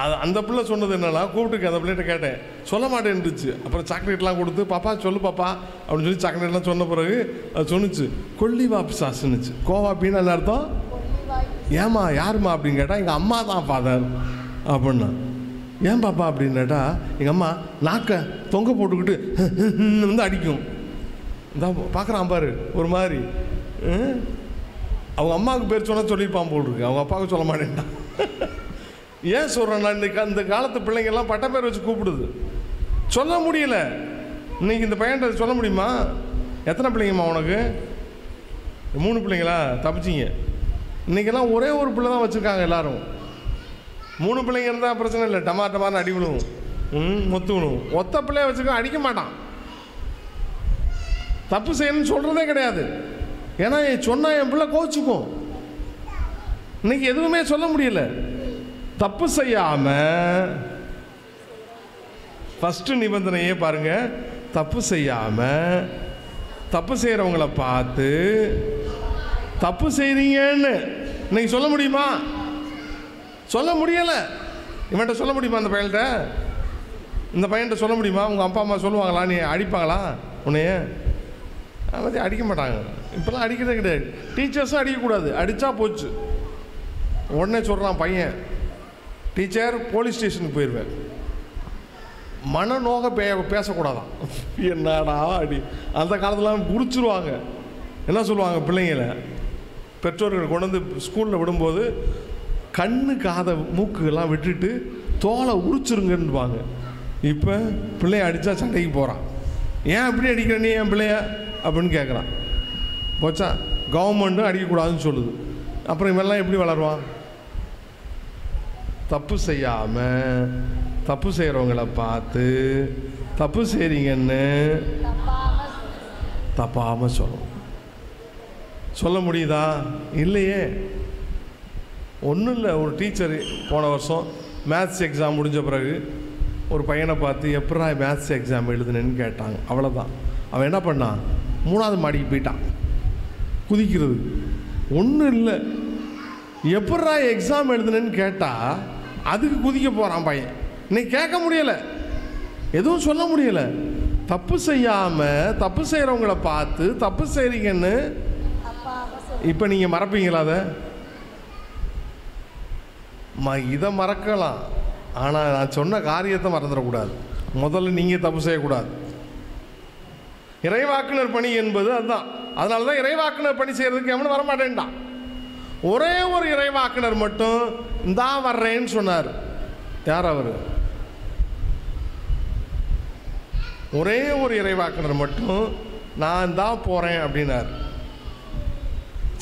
அது அந்த பிள்ளை சொன்னது என்னன்னா, கூப்பிட்டுக்கு அந்த பிள்ளைகிட்ட கேட்டேன், சொல்ல மாட்டேன்னுச்சு. அப்புறம் சாக்லேட்லாம் கொடுத்து, பாப்பா சொல்லு பாப்பா அப்படின்னு சொல்லி சாக்லேட்லாம் சொன்ன பிறகு அது சொன்னிச்சு, கொல்லிவா பிசாசுன்னுச்சு. கோவாப்பின்னு என்ன அர்த்தம்? ஏமா யாருமா அப்படின்னு கேட்டால், எங்கள் அம்மா தான் ஃபாதர் அப்படின்னா. ஏன் பாப்பா அப்படின்னு கேட்டால், எங்கள் அம்மா நாக்கை தொங்க போட்டுக்கிட்டு வந்து அடிக்கும். இந்த பார்க்குறான் பாரு ஒரு மாதிரி. அவங்க அம்மாவுக்கு பேர் சொன்னால் சொல்லியிருப்பான் போல் இருக்கு, அவங்க அப்பாவுக்கு சொல்ல மாட்டேன்ட்டான். ஏன் சொல்கிறேன்னா, இந்த காலத்து பிள்ளைங்கள்லாம் பட்ட பேர் வச்சு கூப்பிடுது. சொல்ல முடியல. இன்னைக்கு இந்த பையன்கிட்ட சொல்ல முடியுமா? எத்தனை பிள்ளைங்கம்மா உனக்கு? 3 பிள்ளைங்களா? தப்பிச்சிங்க. இன்றைக்கெல்லாம் ஒரே ஒரு பிள்ளை தான் வச்சுருக்காங்க எல்லாரும். 3 பிள்ளைங்க இருந்தால் பிரச்சனை இல்லை, டமார்னு அடி விழுவும், மொத்து விழுவும். ஒத்த பிள்ளைய வச்சுருக்க அடிக்க மாட்டான். தப்பு செய்யணும்னு சொல்கிறதே கிடையாது. ஏன்னா சொன்னால் என் பிள்ளை கோச்சுக்கும். இன்னைக்கு எதுவுமே சொல்ல முடியல. தப்பு செய்யாமல் ஃபஸ்ட்டு நிபந்தனையே பாருங்க, தப்பு செய்யாமல் தப்பு செய்கிறவங்கள பார்த்து தப்பு செய்கிறீங்கன்னு இன்னைக்கு சொல்ல முடியுமா? சொல்ல முடியலை. இவன்கிட்ட சொல்ல முடியுமா? அந்த பையன்கிட்ட, இந்த பையன்கிட்ட சொல்ல முடியுமா? உங்கள் அப்பா அம்மா சொல்லுவாங்களா? நீ அடிப்பாங்களா உன்னைய? அதை பற்றி அடிக்க மாட்டாங்க. இப்போலாம் அடிக்கிறதே கிடையாது. டீச்சர்ஸும் அடிக்கக்கூடாது, அடித்தா போச்சு. உடனே சொல்கிறான் பையன், டீச்சர் போலீஸ் ஸ்டேஷனுக்கு போயிடுவேன். மனநோக பேசக்கூடாதான். என்னடா அடி. அந்த காலத்தில் குடிச்சிருவாங்க. என்ன சொல்லுவாங்க பிள்ளைங்கள, பெற்றோர்கள் கொண்டு வந்து ஸ்கூலில் விடும்போது கண்ணு காதை மூக்குலாம் விட்டுட்டு தோலை உரிச்சிருங்கன்னுவாங்க. இப்போ பிள்ளைய அடித்தா சண்டைக்கு போகிறான். ஏன் அப்படி அடிக்கிற நீ என் பிள்ளைய அப்படின்னு கேட்குறான். போச்சா, கவர்மெண்ட்டும் அடிக்கக்கூடாதுன்னு சொல்லுது. அப்புறம் இவெல்லாம் எப்படி வளருவான்? தப்பு செய்யாமல் தப்பு செய்கிறவங்கள பார்த்து தப்பு செய்கிறீங்கன்னு தப்பாமல் சொல்லணும். சொல்ல முடியுதா? இல்லையே. ஒன்றும் இல்லை. ஒரு டீச்சர் போன வருஷம் மேத்ஸ் எக்ஸாம் முடிஞ்ச பிறகு ஒரு பையனை பார்த்து எப்படா மேத்ஸ் எக்ஸாம் எழுதுனேன்னு கேட்டாங்க. அவ்வளோதான். அவன் என்ன பண்ணான்? 3வது மாடிக்கு போயிட்டான் குதிக்கிறது. ஒன்றும் இல்லை. எப்படா எக்ஸாம் எழுதுனேன்னு கேட்டால் அதுக்கு குதிக்க போகிறான் பையன். இன்னைக்கு கேட்க முடியலை, எதுவும் சொல்ல முடியலை. தப்பு செய்யாமல் தப்பு செய்கிறவங்கள பார்த்து தப்பு செய்கிறீங்கன்னு இப்போ நீங்கள் மறப்பீங்களா? அதை இதை மறக்கலாம். ஆனால் நான் சொன்ன காரியத்தை மறந்துடக்கூடாது. முதல்ல நீங்கள் தப்பு செய்யக்கூடாது. இறைவாக்குனர் பணி என்பது அதுதான். அதனால தான் இறைவாக்குனர் பணி செய்கிறதுக்கு எவனும் வரமாட்டேன்டான். ஒரே ஒரு இறைவாக்குனர் மட்டும் இந்தா வர்றேன்னு சொன்னார். யார் அவர்? ஒரே ஒரு இறைவாக்குனர் மட்டும் நான் தான் போகிறேன் அப்படின்னார்.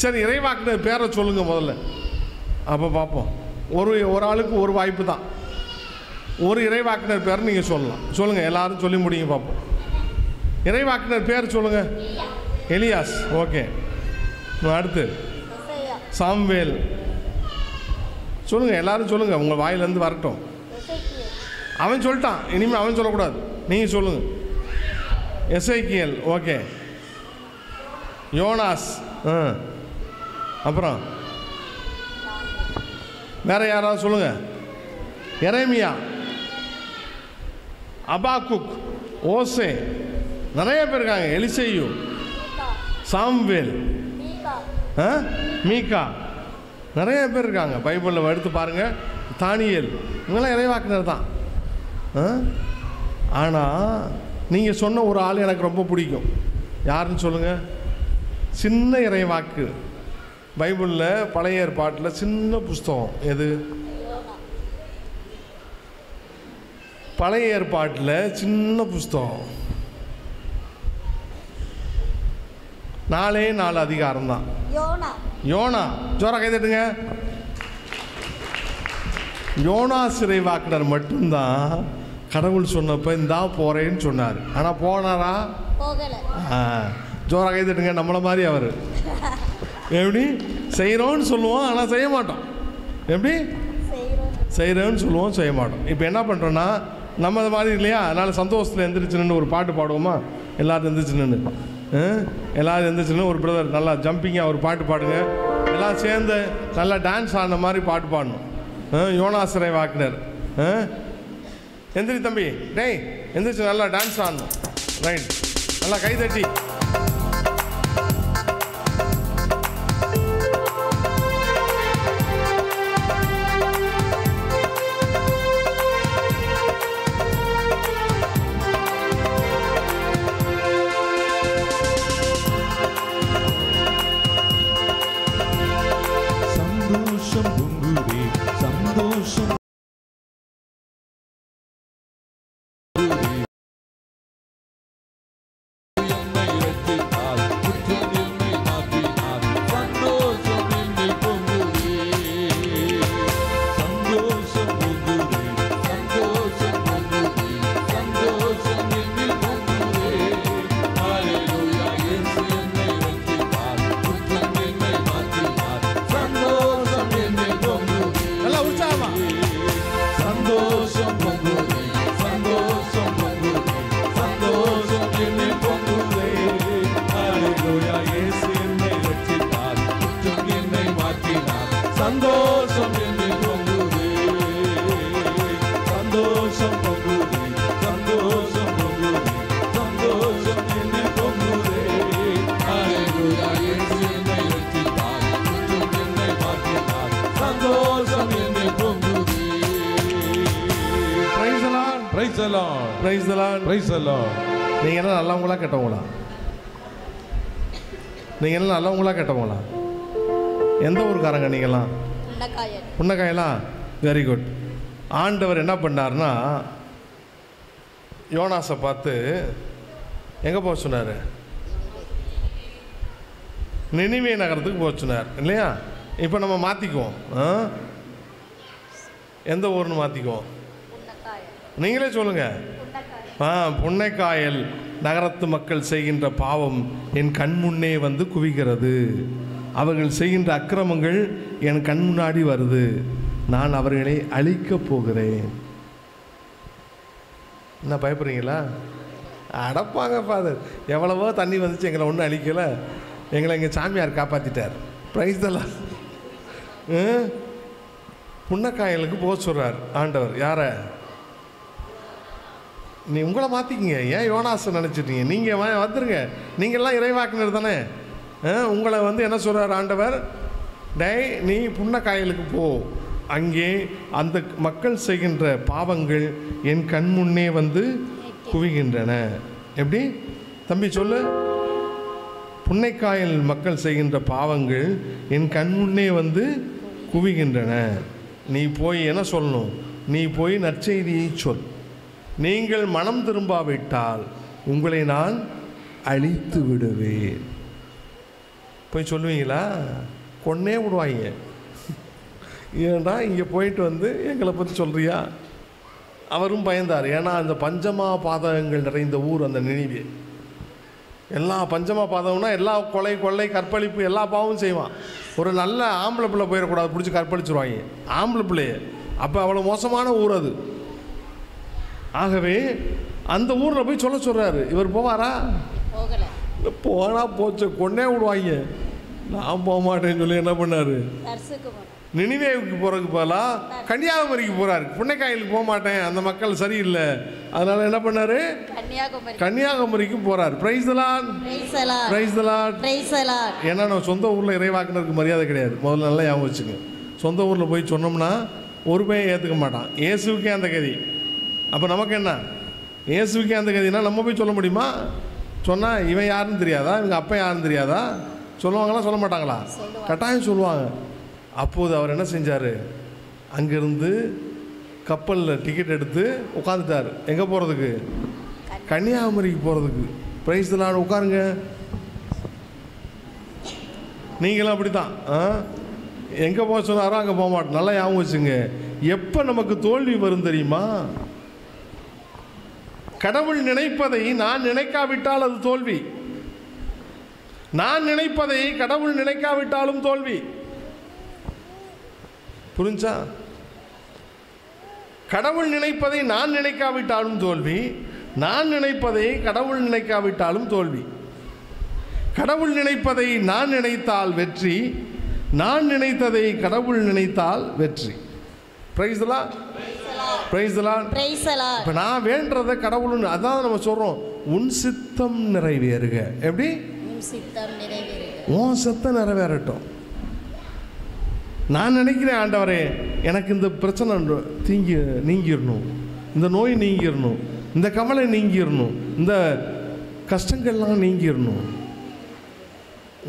சரி, இறைவாக்குனர் பேரை சொல்லுங்க முதல்ல, அப்போ பார்ப்போம். ஒரு ஆளுக்கு ஒரு வாய்ப்பு தான். ஒரு இறைவாக்குனர் பேர் நீங்கள் சொல்லலாம். சொல்லுங்கள், எல்லாரும் சொல்லி முடியுங்க பார்ப்போம். இறைவாக்குனர் பேர் சொல்லுங்கள். எலியாஸ். ஓகே. அடுத்து சாம்வேல். சொல்லுங்கள், எல்லாரும் சொல்லுங்கள், உங்கள் வாயிலேருந்து வரட்டும். அவன் சொல்லிட்டான், இனிமேல் அவன் சொல்லக்கூடாது, நீங்கள் சொல்லுங்கள். எசேக்கியேல். ஓகே. யோனாஸ். அப்புறம் வேற யாராவது சொல்லுங்கள். எரேமியா, அபாக்குக், ஓசே, நிறைய பேர் இருக்காங்க. எலிசேயு, சாம்வேல், மீகா, நிறைய பேர் இருக்காங்க. பைபிளில் எடுத்து பாருங்கள். தானியேல், இவங்களாம் இறைவாக்குனர் தான். ஆனால் நீங்கள் சொன்ன ஒரு ஆள் எனக்கு ரொம்ப பிடிக்கும். யாருன்னு சொல்லுங்கள். சின்ன இறைவாக்கு. பைபிளில் பழைய ஏற்பாட்டில் சின்ன புஸ்தகம் எது? பழைய ஏற்பாட்டில் சின்ன புஸ்தகம் 4 அதிகாரம் தான். யோனா. ஜோரா கை தட்டுங்க. யோனா இறைவாக்குனர் மட்டும்தான் கடவுள் சொன்னப்போ இந்தா போகிறேன்னு சொன்னார். ஆனால் போனாரா? ஜோரா கை தட்டுங்க. நம்மளை மாதிரி அவர் எப்படி செய்கிறோன்னு சொல்லுவோம், ஆனால் செய்ய மாட்டோம். எப்படி செய்கிறோன்னு சொல்லுவோம், செய்ய மாட்டோம். இப்போ என்ன பண்ணுறோன்னா, நம்ம அது மாதிரி இல்லையா? அதனால் சந்தோஷத்தில் எந்திரிச்சுன்னு ஒரு பாட்டு பாடுவோமா? எல்லோரும் எந்திரிச்சுன்னு எல்லோரும் எந்திரிச்சுன்னு ஒரு பிரதர் நல்லா ஜம்பிங்காக ஒரு பாட்டு பாடுங்க. எல்லாம் சேர்ந்து நல்லா டான்ஸ் ஆடின மாதிரி பாட்டு பாடணும். யோனாஸ் இறைவாக்குனர். எந்திரி தம்பி, டேய் எந்திரிச்சு நல்லா டான்ஸ் ஆடணும். ரைட், நல்லா கை தட்டி. நீங்கள் என்ன நல்லவங்களா கெட்டவங்களா? நீங்கள் என்ன நல்லவங்களா கெட்டவங்களா? எந்த ஊருக்காரங்க நீங்களாம்? புன்னக்காயலாம். Very good. ஆண்டவர் என்ன பண்ணார்னா, யோனாஸை பார்த்து எங்கே போக சொன்னார்? நினிவே நகரத்துக்கு போக சொன்னார் இல்லையா? இப்போ நம்ம மாற்றிக்குவோம். எந்த ஊர்னு மாற்றிக்குவோம்? நீங்களே சொல்லுங்கள். புன்னைக்காயல் நகரத்து மக்கள் செய்கின்ற பாவம் என் கண் முன்னே வந்து குவிகிறது. அவர்கள் செய்கின்ற அக்கிரமங்கள் என் கண் முன்னாடி வருது. நான் அவர்களை அழிக்கப் போகிறேன். என்ன பயப்படுறீங்களா? அடப்பாங்க ஃபாதர், எவ்வளவோ தண்ணி வந்துச்சு, எங்களை ஒன்றும் அழிக்கலை, எங்களை எங்கள் சாமியார் காப்பாற்றிட்டார். ப்ரைஸ் தலாம். புன்னக்காயலுக்கு போக சொல்கிறார் ஆண்டவர். யாரை? நீ உங்களை மாற்றிக்கிங்க. ஏன் யோனாஸை நினச்சிட்டீங்க? நீங்கள் வந்துருங்க, நீங்கள்லாம் இறைவாக்குனர் தானே. உங்களை என்ன சொல்கிறார் ஆண்டவர்? டேய், நீ புன்னக்காயலுக்கு போ, அங்கே அந்த மக்கள் செய்கின்ற பாவங்கள் என் கண் முன்னே வந்து குவிகின்றன. எப்படி தம்பி சொல்லு? புன்னைக்காயல் மக்கள் செய்கின்ற பாவங்கள் என் கண் முன்னே வந்து குவிகின்றன. நீ போய் என்ன சொல்லணும்? நீ போய் நற்செய்தியை சொல். நீங்கள் மனம் திரும்பாவிட்டால் உங்களை நான் அழித்து விடுவேன். போய் சொல்லுவீங்களா? கொன்னே விடுவாங்க. ஏன்னா இங்கே போயிட்டு வந்து எங்களை பற்றி சொல்கிறியா? அவரும் பயந்தார். ஏன்னா அந்த பஞ்சமா பாதகங்கள் நிறைந்த ஊர் அந்த நினிவே. எல்லா பஞ்சமா பாதகம்னா எல்லா கொலை கொள்ளை கற்பழிப்பு எல்லா பாவமும் செய்வான். ஒரு நல்ல ஆம்பளை பிள்ளை போயிடக்கூடாது, பிடிச்சி கற்பழிச்சிருவாங்க ஆம்பளை பிள்ளைய. அப்போ அவ்வளோ மோசமான ஊர் அது. ஆகவே அந்த ஊரில் போய் சொல்கிறாரு. இவர் போவாரா? போனால் போச்சு, கொன்னே விடுவாங்க. நான் போக மாட்டேன்னு சொல்லி என்ன பண்ணார்? நினிவேவுக்கு போகிறதுக்கு பதிலாக கன்னியாகுமரிக்கு போகிறாரு. புன்னைக்காயலுக்கு போக மாட்டேன், அந்த மக்கள் சரியில்லை, அதனால் என்ன பண்ணார்? கன்னியாகுமரிக்கு போகிறார். Price the lord, praise the Lord. ஏன்னா நம்ம சொந்த ஊரில் இறைவாக்கினருக்கு மரியாதை கிடையாது. முதல்ல நல்லா ஞாபகம் வச்சுங்க. சொந்த ஊரில் போய் சொன்னோம்னா ஒரு பையன் ஏற்றுக்க மாட்டான். இயேசுக்கே அந்த கதி. அப்போ நமக்கு என்ன? இயேசுக்கே அந்த கதினா நம்ம போய் சொல்ல முடியுமா? சொன்னால் இவன் யாருன்னு தெரியாதா? இவங்க அப்பா யாருன்னு தெரியாதா? சொல்லுவாங்களா சொல்ல மாட்டாங்களா? கட்டாயம் சொல்லுவாங்க. அப்போது அவர் என்ன செஞ்சார்? அங்கேருந்து கப்பலில் டிக்கெட் எடுத்து உட்காந்துட்டார். எங்கே போகிறதுக்கு? கன்னியாகுமரிக்கு போகிறதுக்கு. Price the Lord. உட்காருங்க. நீங்களும் அப்படி தான். எங்கே போக சொன்னாரோ அங்கே போக மாட்டோம். நல்லா ஞாபகம் வச்சுங்க. எப்போ நமக்கு தோல்வி வரும் தெரியுமா? கடவுள் நினைப்பதை நான் நினைக்காவிட்டால் அது தோல்வி. நான் நினைப்பதை கடவுள் நினைக்காவிட்டாலும் தோல்வி. புரிஞ்சா? கடவுள் நினைப்பதை நான் நினைக்காவிட்டாலும் தோல்வி, நான் நினைப்பதை கடவுள் நினைக்காவிட்டாலும் தோல்வி. கடவுள் நினைப்பதை நான் நினைத்தால் வெற்றி, நான் நினைத்ததை கடவுள் நினைத்தால் வெற்றி. Price the lord, praise the lord, praise the Lord. இப்போ நான் வேண்டறதை கடவுள், அதான் நம்ம சொல்றோம், உன் சித்தம் நிறைவேறுக. எப்படி? உன் சித்தம் நிறைவேறுக. உன் சித்தம் நிறைவேறட்டும். நான் நினைக்கிறேன், ஆண்டவரே எனக்கு இந்த பிரச்சனை நீங்கிடணும், இந்த நோய் நீங்கிடணும், இந்த கவலை நீங்கிடணும், இந்த கஷ்டங்கள்லாம் நீங்கிடணும்.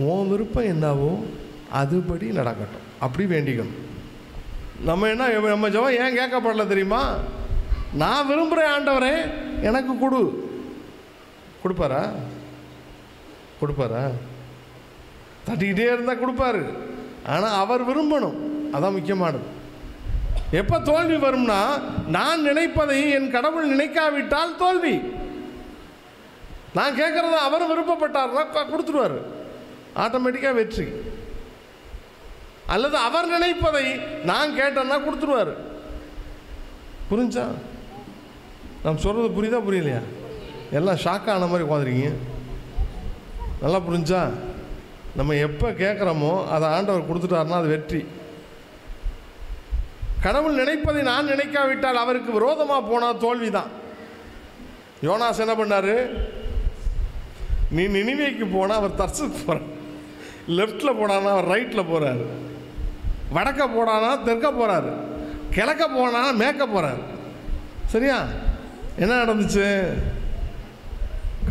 உன் விருப்பம் என்னவோ அதுபடி நடக்கட்டும். அப்படி வேண்டிக்கணும். நம்ம என்ன, நம்ம ஜெபம் ஏன் கேட்கப்படல தெரியுமா? நான் விரும்புகிறேன் ஆண்டவரே எனக்கு கொடு. கொடுப்பாரா? கொடுப்பாரா? தட்டிக்கிட்டே இருந்தால் கொடுப்பாரு. ஆனால் அவர் விரும்பணும். அதான் முக்கியமானது. எப்போ தோல்வி வரும்னா, நான் நினைப்பதை என் கடவுள் நினைக்காவிட்டால் தோல்வி. நான் கேட்குறத அவர் விருப்பப்பட்டார்னா கொடுத்துருவார், ஆட்டோமேட்டிக்காக வெற்றி. அல்லது அவர் நினைப்பதை நான் கேட்டேன்னா கொடுத்துருவார். புரிஞ்சா? நான் சொல்கிறது புரியுதா புரியலையா? எல்லாம் ஷாக் ஆன மாதிரி உட்காந்துருக்கீங்க. நல்லா புரிஞ்சா? நம்ம எப்போ கேட்குறோமோ அதை ஆண்டவர் கொடுத்துட்டாருன்னா அது வெற்றி. கடவுள் நினைப்பதை நான் நினைக்காவிட்டால் அவருக்கு விரோதமாக போனால் தோல்வி தான். யோனாஸ் என்ன பண்ணார்? நீ நினிவேக்கு போனால் அவர் தர்சுக்கு போகிறார், லெஃப்டில் போனான்னா அவர் ரைட்டில் போகிறார், வடக்க போனானா தெற்க போகிறார், கிழக்க போனா மேற்க போகிறார். சரியா? என்ன நடந்துச்சு?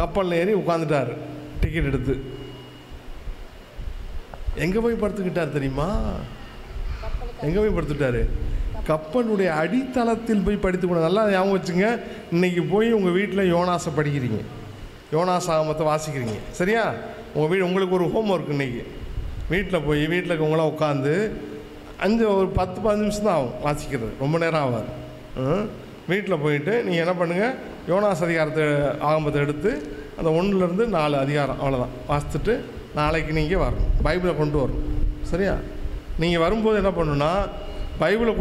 கப்பலில் ஏறி உட்காந்துட்டார், டிக்கெட் எடுத்து. எங்கே போய் படுத்துக்கிட்டார் தெரியுமா? எங்கே போய் படுத்துட்டாரு? கப்பலுடைய அடித்தளத்தில் போய் படித்து. நல்லா ஞாபகம் வச்சுங்க. இன்றைக்கி போய் உங்கள் வீட்டில் யோனாஸை படிக்கிறீங்க, யோனாஸ் ஆகமத்தை வாசிக்கிறீங்க. சரியா? உங்களுக்கு ஒரு ஹோம் ஒர்க். இன்றைக்கி வீட்டில் போய் வீட்டில் இருக்கவங்களாம் உட்காந்து ஒரு 10-15 நிமிஷம் தான் ஆகும் வாசிக்கிறது, ரொம்ப நேரம் ஆகாது. வீட்டில் போயிட்டு நீங்கள் என்ன பண்ணுங்கள், யோனாஸ் அதிகாரத்தை ஆகமத்தை எடுத்து அந்த 1லேருந்து 4 அதிகாரம் அவ்வளோதான் வாசித்துட்டு நாளைக்கு நீங்கள் வரணும், பைபிளை கொண்டு வரணும். சரியா? நீங்கள் வரும்போது என்ன பண்ணணுன்னா, பைபிளை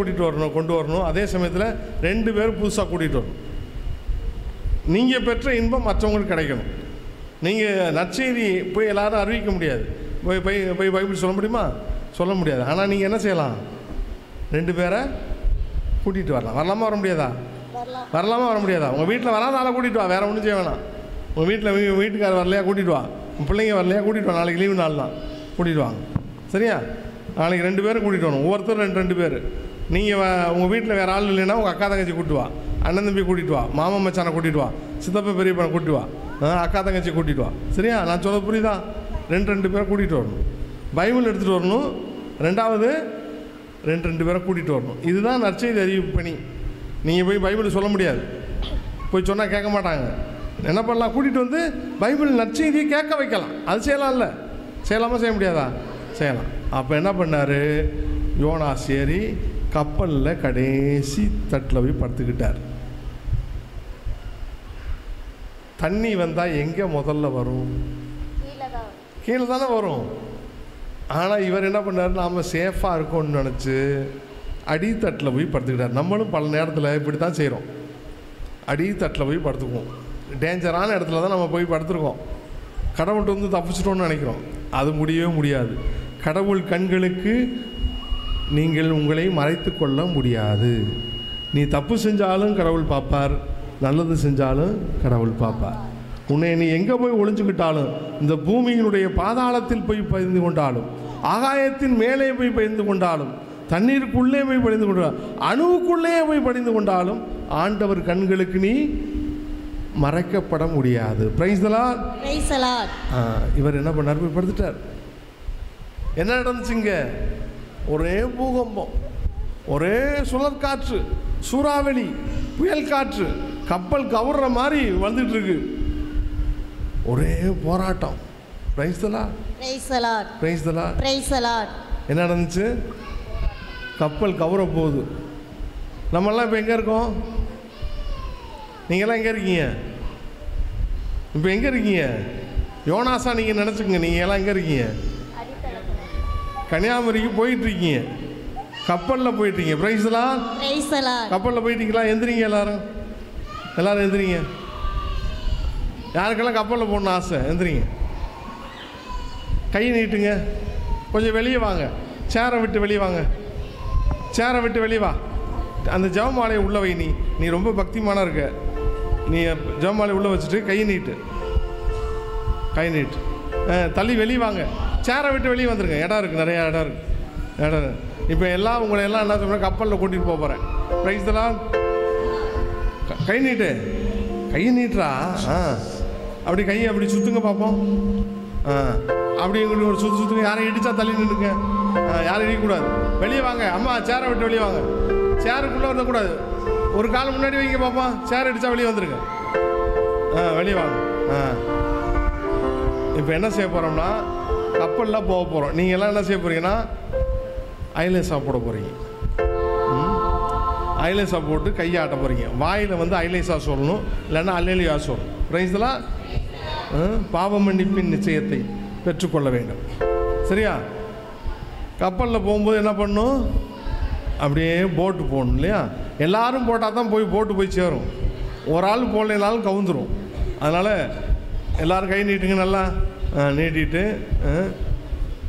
கொண்டு வரணும். அதே சமயத்தில் 2 பேர் புதுசாக கூட்டிகிட்டு வரணும். நீங்கள் பெற்ற இன்பம் மற்றவங்களுக்கு கிடைக்கணும். நீங்கள் நற்செய்தி போய் எல்லாரும் அறிவிக்க முடியாது, போய் பைபிள் சொல்ல முடியுமா? சொல்ல முடியாது. ஆனால் நீங்கள் என்ன செய்யலாம்? 2 பேரை கூட்டிகிட்டு வரலாம். வரலாமா வர முடியாதா? வரலாமா வர முடியாதா? உங்கள் வீட்டில் வராத ஆளை கூட்டிகிட்டு வா, வேறு ஒன்றும் செய்ய வேணாம். உங்கள் வீட்டுக்காரர் வரலையா கூட்டிகிட்டு வா, உங்கள் பிள்ளைங்க வரலையா கூட்டிகிட்டு வா. நாளைக்கு லீவு நாள் தான், கூட்டிகிட்டு வாங்க. சரியா? நாளைக்கு 2 பேரும் கூட்டிகிட்டு வரணும். ஒவ்வொருத்தரும் 2 பேர் நீங்கள் உங்கள் வீட்டில் வேறு ஆள் இல்லைன்னா உங்கள் அக்கா தங்கச்சி கூப்பிட்டு வா, அண்ணன் தம்பி கூட்டிகிட்டு வா, மாமா மச்சானை கூட்டிகிட்டு வா, சித்தப்பா பெரியப்பனை கூட்டிட்டு வா, அக்கா தங்கச்சி கூட்டிகிட்டு வா. சரியா? நான் சொல்ல புரியுதா? ரெண்டு பேரை கூட்டிகிட்டு வரணும். பைபிள் எடுத்துகிட்டு வரணும். ரெண்டாவது ரெண்டு பேரை கூட்டிகிட்டு வரணும். இதுதான் நற்செய்தி அறிவிப்பு பணி. நீங்கள் போய் பைபிள் சொல்ல முடியாது, போய் சொன்னால் கேட்க மாட்டாங்க. என்ன பண்ணலாம்? கூட்டிகிட்டு வந்து பைபிள் நற்செய்தியை கேட்க வைக்கலாம். அது செய்யலாம்ல? செய்யலாமா செய்ய முடியாதா? செய்யலாம். அப்போ என்ன பண்ணார்? யோனா சேரி கப்பலில் கடைசி தட்டில் போய் படுத்துக்கிட்டார். தண்ணி வந்தால் எங்கே முதல்ல வரும்? கீழே தானே வரும். ஆனால் இவர் என்ன பண்ணார்? நாம் சேஃபாக இருக்கோம்னு நினச்சி அடித்தட்டில் போய் படுத்துக்கிட்டார். நம்மளும் பல நேரத்தில் இப்படி தான் செய்கிறோம். அடித்தட்டில் போய் படுத்துக்குவோம். டேஞ்சரான இடத்துல தான் நம்ம போய் படுத்துருக்கோம். கடவுள்கிட்ட வந்து தப்பிச்சிட்டோன்னு நினைக்கிறோம். அது முடியவே முடியாது. கடவுள் கண்களுக்கு நீங்கள் உங்களை மறைத்து கொள்ள முடியாது. நீ தப்பு செஞ்சாலும் கடவுள் பார்ப்பார், நல்லது செஞ்சாலும் கடவுள் பார்ப்பார். உன்னை நீ எங்கே போய் ஒளிஞ்சுக்கிட்டாலும், இந்த பூமியினுடைய பாதாளத்தில் போய் பதிந்து கொண்டாலும், ஆகாயத்தின் மேலே போய் பதிந்து கொண்டாலும், தண்ணீருக்குள்ளே போய் படிந்து கொண்டாலும், அணுவுக்குள்ளே போய் படிந்து கொண்டாலும் ஆண்டவர் கண்களுக்கு நீ மறைக்கப்பட முடியாது. Price the lord. Praise the Lord. இவர் என்ன பண்ணார்? போய் படுத்துட்டார். என்ன நடந்துச்சுங்க? ஒரே பூகம்பம், ஒரே சுழற்காற்று, சூறாவளி, புயல் காற்று, கப்பல் கவுற மாதிரி வந்துட்டு இருக்கு. ஒரே போராட்டம். Price the lord. Praise the lord. Praise the lord. Praise the Lord. என்ன நடந்துச்சு? கப்பல் கவுற போகுது. நம்மெல்லாம் இப்போ எங்கே இருக்கோம்? நீங்கள்லாம் எங்கே இருக்கீங்க? இப்போ எங்கே இருக்கீங்க? யோனாசா நீங்கள் நினச்சிக்கங்க. நீங்கள் எல்லாம் எங்கே இருக்கீங்க? கன்னியாகுமரிக்கு போயிட்டுருக்கீங்க. கப்பலில் போயிட்டுருக்கீங்க. Praise the lord. Praise the lord. கப்பலில் போயிட்டீங்களா? எந்திரிங்க எல்லாரும். எல்லாரும் எந்திரிங்க. யாருக்கெல்லாம் கப்பலில் போகணுன்னு ஆசை எந்திரிங்க. கை நீட்டுங்க. கொஞ்சம் வெளியே வாங்க. சேரை விட்டு வெளியே வாங்க. சேரை விட்டு வெளியே வா. அந்த ஜெபமாலையை உள்ளே வை. நீ ரொம்ப பக்திமானா இருக்க. நீ ஜெபமாலை உள்ளே வச்சுட்டு கை நீட்டு. கை நீட்டு. தள்ளி வெளியே வாங்க. சேரை விட்டு வெளியே வந்துருங்க. இடம் இருக்குது, நிறையா இடம் இருக்குது. இப்போ எல்லாம் உங்களை எல்லாம் என்ன சொல்கிறேன்? கப்பலில் கூட்டிகிட்டு போக போகிறேன். Praise the lord. கை நீட்டு. கை நீட்டுறா. அப்படி கையை அப்படி சுற்றுங்க பார்ப்போம். அப்படி எங்களுக்கு ஒரு சுற்றுங்க. யாரையும் இடித்தா தள்ளி நின்றுங்க. யாரும் இடிக்கக்கூடாது. வெளியே வாங்க. அம்மா சேரை விட்டு வெளியே வாங்க. சேருக்குள்ளே வரக்கூடாது. ஒரு கால் முன்னாடி வைங்க பார்ப்போம். சேர் அடித்தா வெளியே வந்துருங்க. வெளியே வாங்க. இப்போ என்ன செய்ய போகிறோம்னா, கப்பலில் போக போகிறோம். நீங்கள் எல்லாம் என்ன செய்ய போகிறீங்கன்னா, ஐலேசா போட போகிறீங்க. ஐலேசா போட்டு கையை ஆட்ட போகிறீங்க. வாயில் வந்து ஐலேசா சொல்லணும், இல்லைன்னா அல்லேலியா சொல்லணும். Price the Lord. பாவ மன்னிப்பின் நிச்சயத்தை பெற்றுக்கொள்ள வேண்டும். சரியா? கப்பலில் போகும்போது என்ன பண்ணணும்? அப்படியே போட்டு போகணும் இல்லையா? எல்லோரும் போட்டால் தான் போட்டு போய் சேரும். ஒரு ஆள் போடலைனாலும் கவுந்துரும். அதனால் எல்லோரும் கை நீட்டுங்க. நல்லா நீட்டிட்டு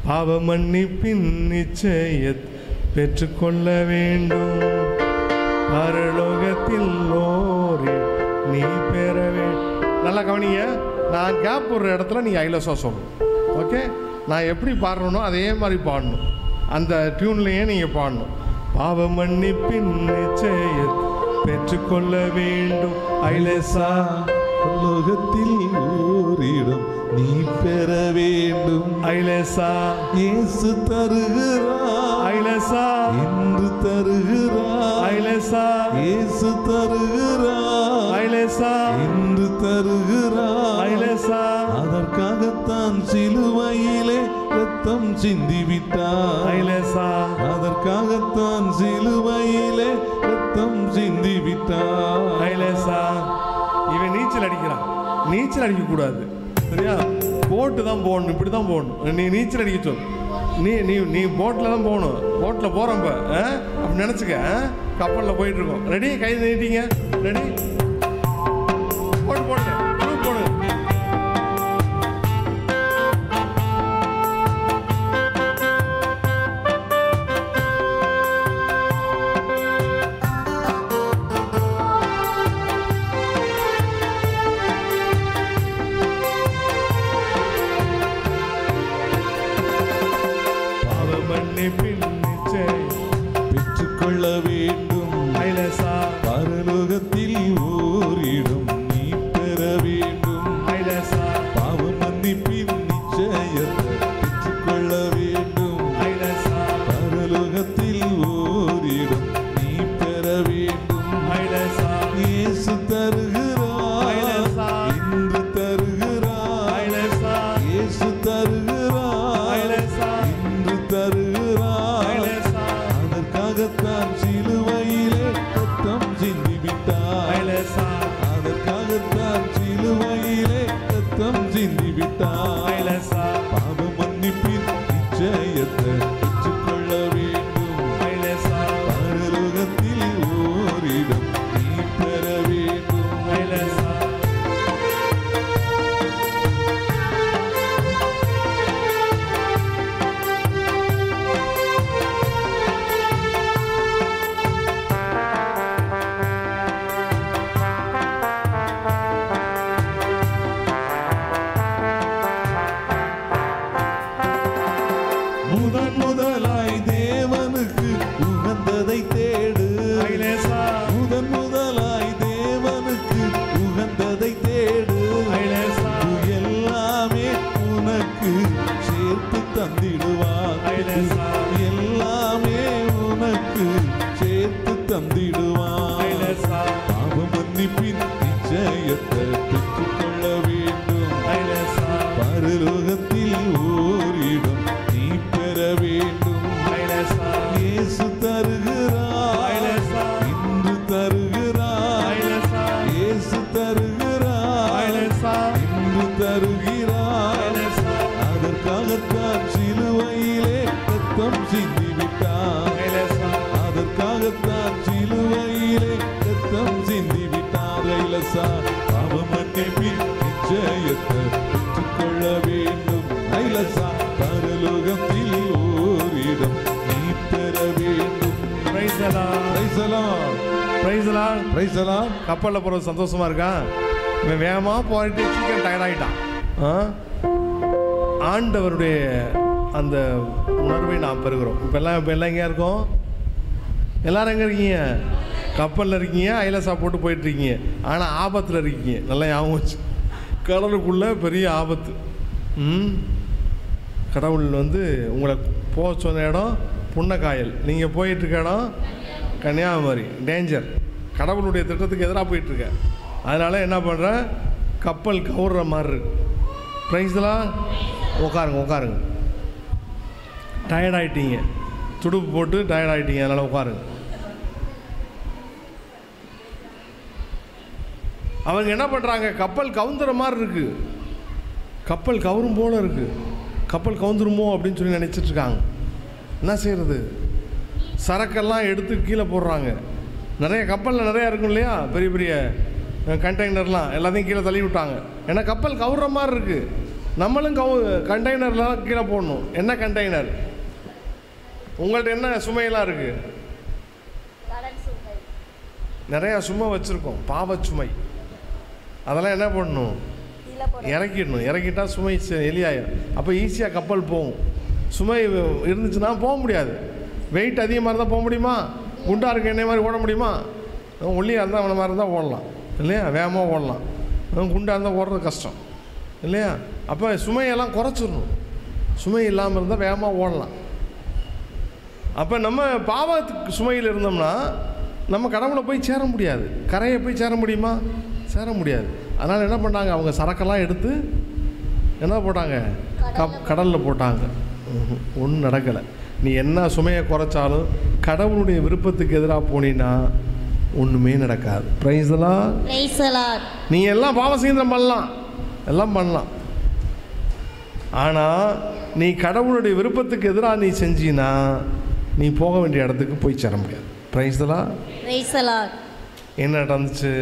பாவ மன்னிப்பின் நிச்சயத்தை பெற்றுக்கொள்ள வேண்டும். பரலோகத்தில் ஓரி நீ பெற வேண்டும். நல்லா கவனிங்க. நான் கேப் ஒரு இடத்துல நீங்கள் ஐலோசா சொல்லணும். ஓகே? நான் எப்படி பாடுறேனோ அதே மாதிரி பாடணும். அந்த டியூன்லேயே நீங்கள் பாடணும். பாவ மன்னிப்பின் நிச்சயத்தை பெற்றுக்கொள்ள வேண்டும். ஐலேசா லோகத்தில் ஓரிடம் நீ பெற வேண்டும். ஐலேசா இயேசு தருகிறார். ஐலேசா என்று தருகிறார். ஐலேசா இயேசு தருகிறார். ஐலேசா என்று தருகிறார். ஐலேசா அதற்காகத்தான் சிலுவையிலே ரத்தம் சிந்திவிட்டார். ஐலேசா அதற்காகத்தான் சிலுவையிலே ரத்தம் சிந்திவிட்டார். ஐலேசா. இவன் நீச்சல் அடிக்கிறான். நீச்சல் அடிக்கக்கூடாது. சரியா? போட்டு தான் போகணும். இப்படி தான் போகணும். நீ நீச்சல் அடிக்க சொல். நீ போட்டில் தான் போகணும். போட்டில் போகிறப்ப அப்படி நினச்சிக்க. கப்பலில் போயிட்டுருக்கோம். ரெடி? கை நீட்டிங்க. ரெடி? போட்டு போட்டு போடு. பெற்றுக்கொள்ள விட்டார். பாவ மன்னிப்பின் நிச்சயத்தை பெற்றுக்கொள்ள வேண்டும். பரலோகத்தில் ஓரிடம் நீ பெற வேண்டும். முதலாய் தேவனுக்கு உகந்ததை தேடு. முதலாய் தேவனுக்கு உகந்ததை தேடு. எல்லாமே உனக்கு சேர்த்து தந்திடுவார். எல்லாமே உனக்கு சேர்த்து தந்திடுவார். பாவ மன்னிப்பின் நிச்சயத்தை பெற்றுக்கொள்ள வேண்டும். பரலோகத்தில் ஓரிடம் நீ பெற வேண்டும். இயேசு தருகிறார், இன்று தருகிறார். இயேசு தருகிறார், இன்று தருகிறார். அதற்காகத்தான் சிலுவையிலே ரத்தம் சிந்திவிட்டார். அதற்காகத்தான் சிலுவையிலே ரத்தம் சிந்திவிட்டார். ஐலசா பாவ மன்னிப்பின் நிச்சயத்தை பெற்றுக்கொள்ள வேண்டும். ஐலசா பரலோகத்தில் ஓரிடம் நீ பெற வேண்டும். கப்பலில் போகிறது சந்தோஷமா இருக்கா? இவன் வேகமாக போயிட்டு சீக்கிரம் டயர்டாயிட்டான். ஆண்டவருடைய அந்த உணர்வை நாம் பெறுகிறோம். இப்போ எல்லாம் எங்கேயா இருக்கோம்? எல்லாரும் எங்கே இருக்கீங்க? கப்பலில் இருக்கீங்க, ஐலசா போட்டு போயிட்டுருக்கீங்க. ஆனால் ஆபத்தில் இருக்கீங்க. நல்லா ஞாபகம் வச்சு, கடலுக்குள்ளே பெரிய ஆபத்து. கடவுள் உங்களை போக சொன்ன இடம் புன்னக்காயல், நீங்கள் போயிட்டுருக்க இடம் கன்னியாகுமரி. டேஞ்சர். கடவுளுடைய திட்டத்துக்கு எதிராக போயிட்டுருக்க. அதனால் என்ன பண்ணுறேன், கப்பல் கவுர்ற மாதிரி இருக்கு. ப்ரைஸ்லாம் உட்காருங்க. டயர்டாயிட்டீங்க, துடுப்பு போட்டு டயர்டாயிட்டீங்க, அதனால் உட்காருங்க. அவங்க என்ன பண்ணுறாங்க, கப்பல் கவுந்துற மாதிரி இருக்குது. கப்பல் கவுரும் போல் இருக்குது. கப்பல் கவுந்துருமோ அப்படின்னு சொல்லி நினச்சிட்ருக்காங்க. என்ன செய்கிறது, சரக்கெல்லாம் எடுத்து கீழே போடுறாங்க. நிறைய கப்பலில் நிறையா இருக்கும் இல்லையா, பெரிய பெரிய கண்டெய்னர்லாம் எல்லாத்தையும் கீழே தள்ளி விட்டாங்க. ஏன்னா கப்பல் கவுற மாதிரி இருக்குது. நம்மளும் கண்டெய்னர்லாம் கீழே போடணும். என்ன கண்டெய்னர்? உங்கள்கிட்ட என்ன சுமையெல்லாம் இருக்குது? நிறையா சுமை வச்சுருக்கோம், பாவச்சுமை. அதெல்லாம் என்ன பண்ணணும், இறக்கிடணும். இறக்கிட்டா சுமை எலியாயிரும். அப்போ ஈஸியாக கப்பல் போகும். சுமை இருந்துச்சுன்னா போக முடியாது. வெயிட் அதிகமாக இருந்தால் போக முடியுமா? குண்டாக இருக்க என்ன மாதிரி ஓட முடியுமா? ஒல்லியாக இருந்தால் அவனை மாதிரி இருந்தால் ஓடலாம் இல்லையா, வேகமாக ஓடலாம். குண்டாக இருந்தால் ஓடுறது கஷ்டம் இல்லையா? அப்போ சுமையெல்லாம் குறைச்சிடணும். சுமை இல்லாமல் இருந்தால் வேகமாக ஓடலாம். அப்போ நம்ம பாவத்துக்கு சுமையில் இருந்தோம்னா நம்ம கடவுளை போய் சேர முடியாது. கரையை போய் சேர முடியுமா? சேர முடியாது. அதனால் என்ன பண்ணாங்க, அவங்க சரக்கெல்லாம் எடுத்து என்ன போட்டாங்க, கடலில் போட்டாங்க. ஒன்றும் நடக்கலை. நீ என்ன சுமையை குறைச்சாலும் கடவுளுடைய விருப்பத்துக்கு எதிராக போனீன்னா ஒன்றுமே நடக்காது. நீ எல்லாம் பாவசீந்திரம் பண்ணலாம், எல்லாம் பண்ணலாம். ஆனால் நீ கடவுளுடைய விருப்பத்துக்கு எதிராக நீ செஞ்சினா நீ போக வேண்டிய இடத்துக்கு போய் சேர முடியாது. என்ன நடந்துச்சு?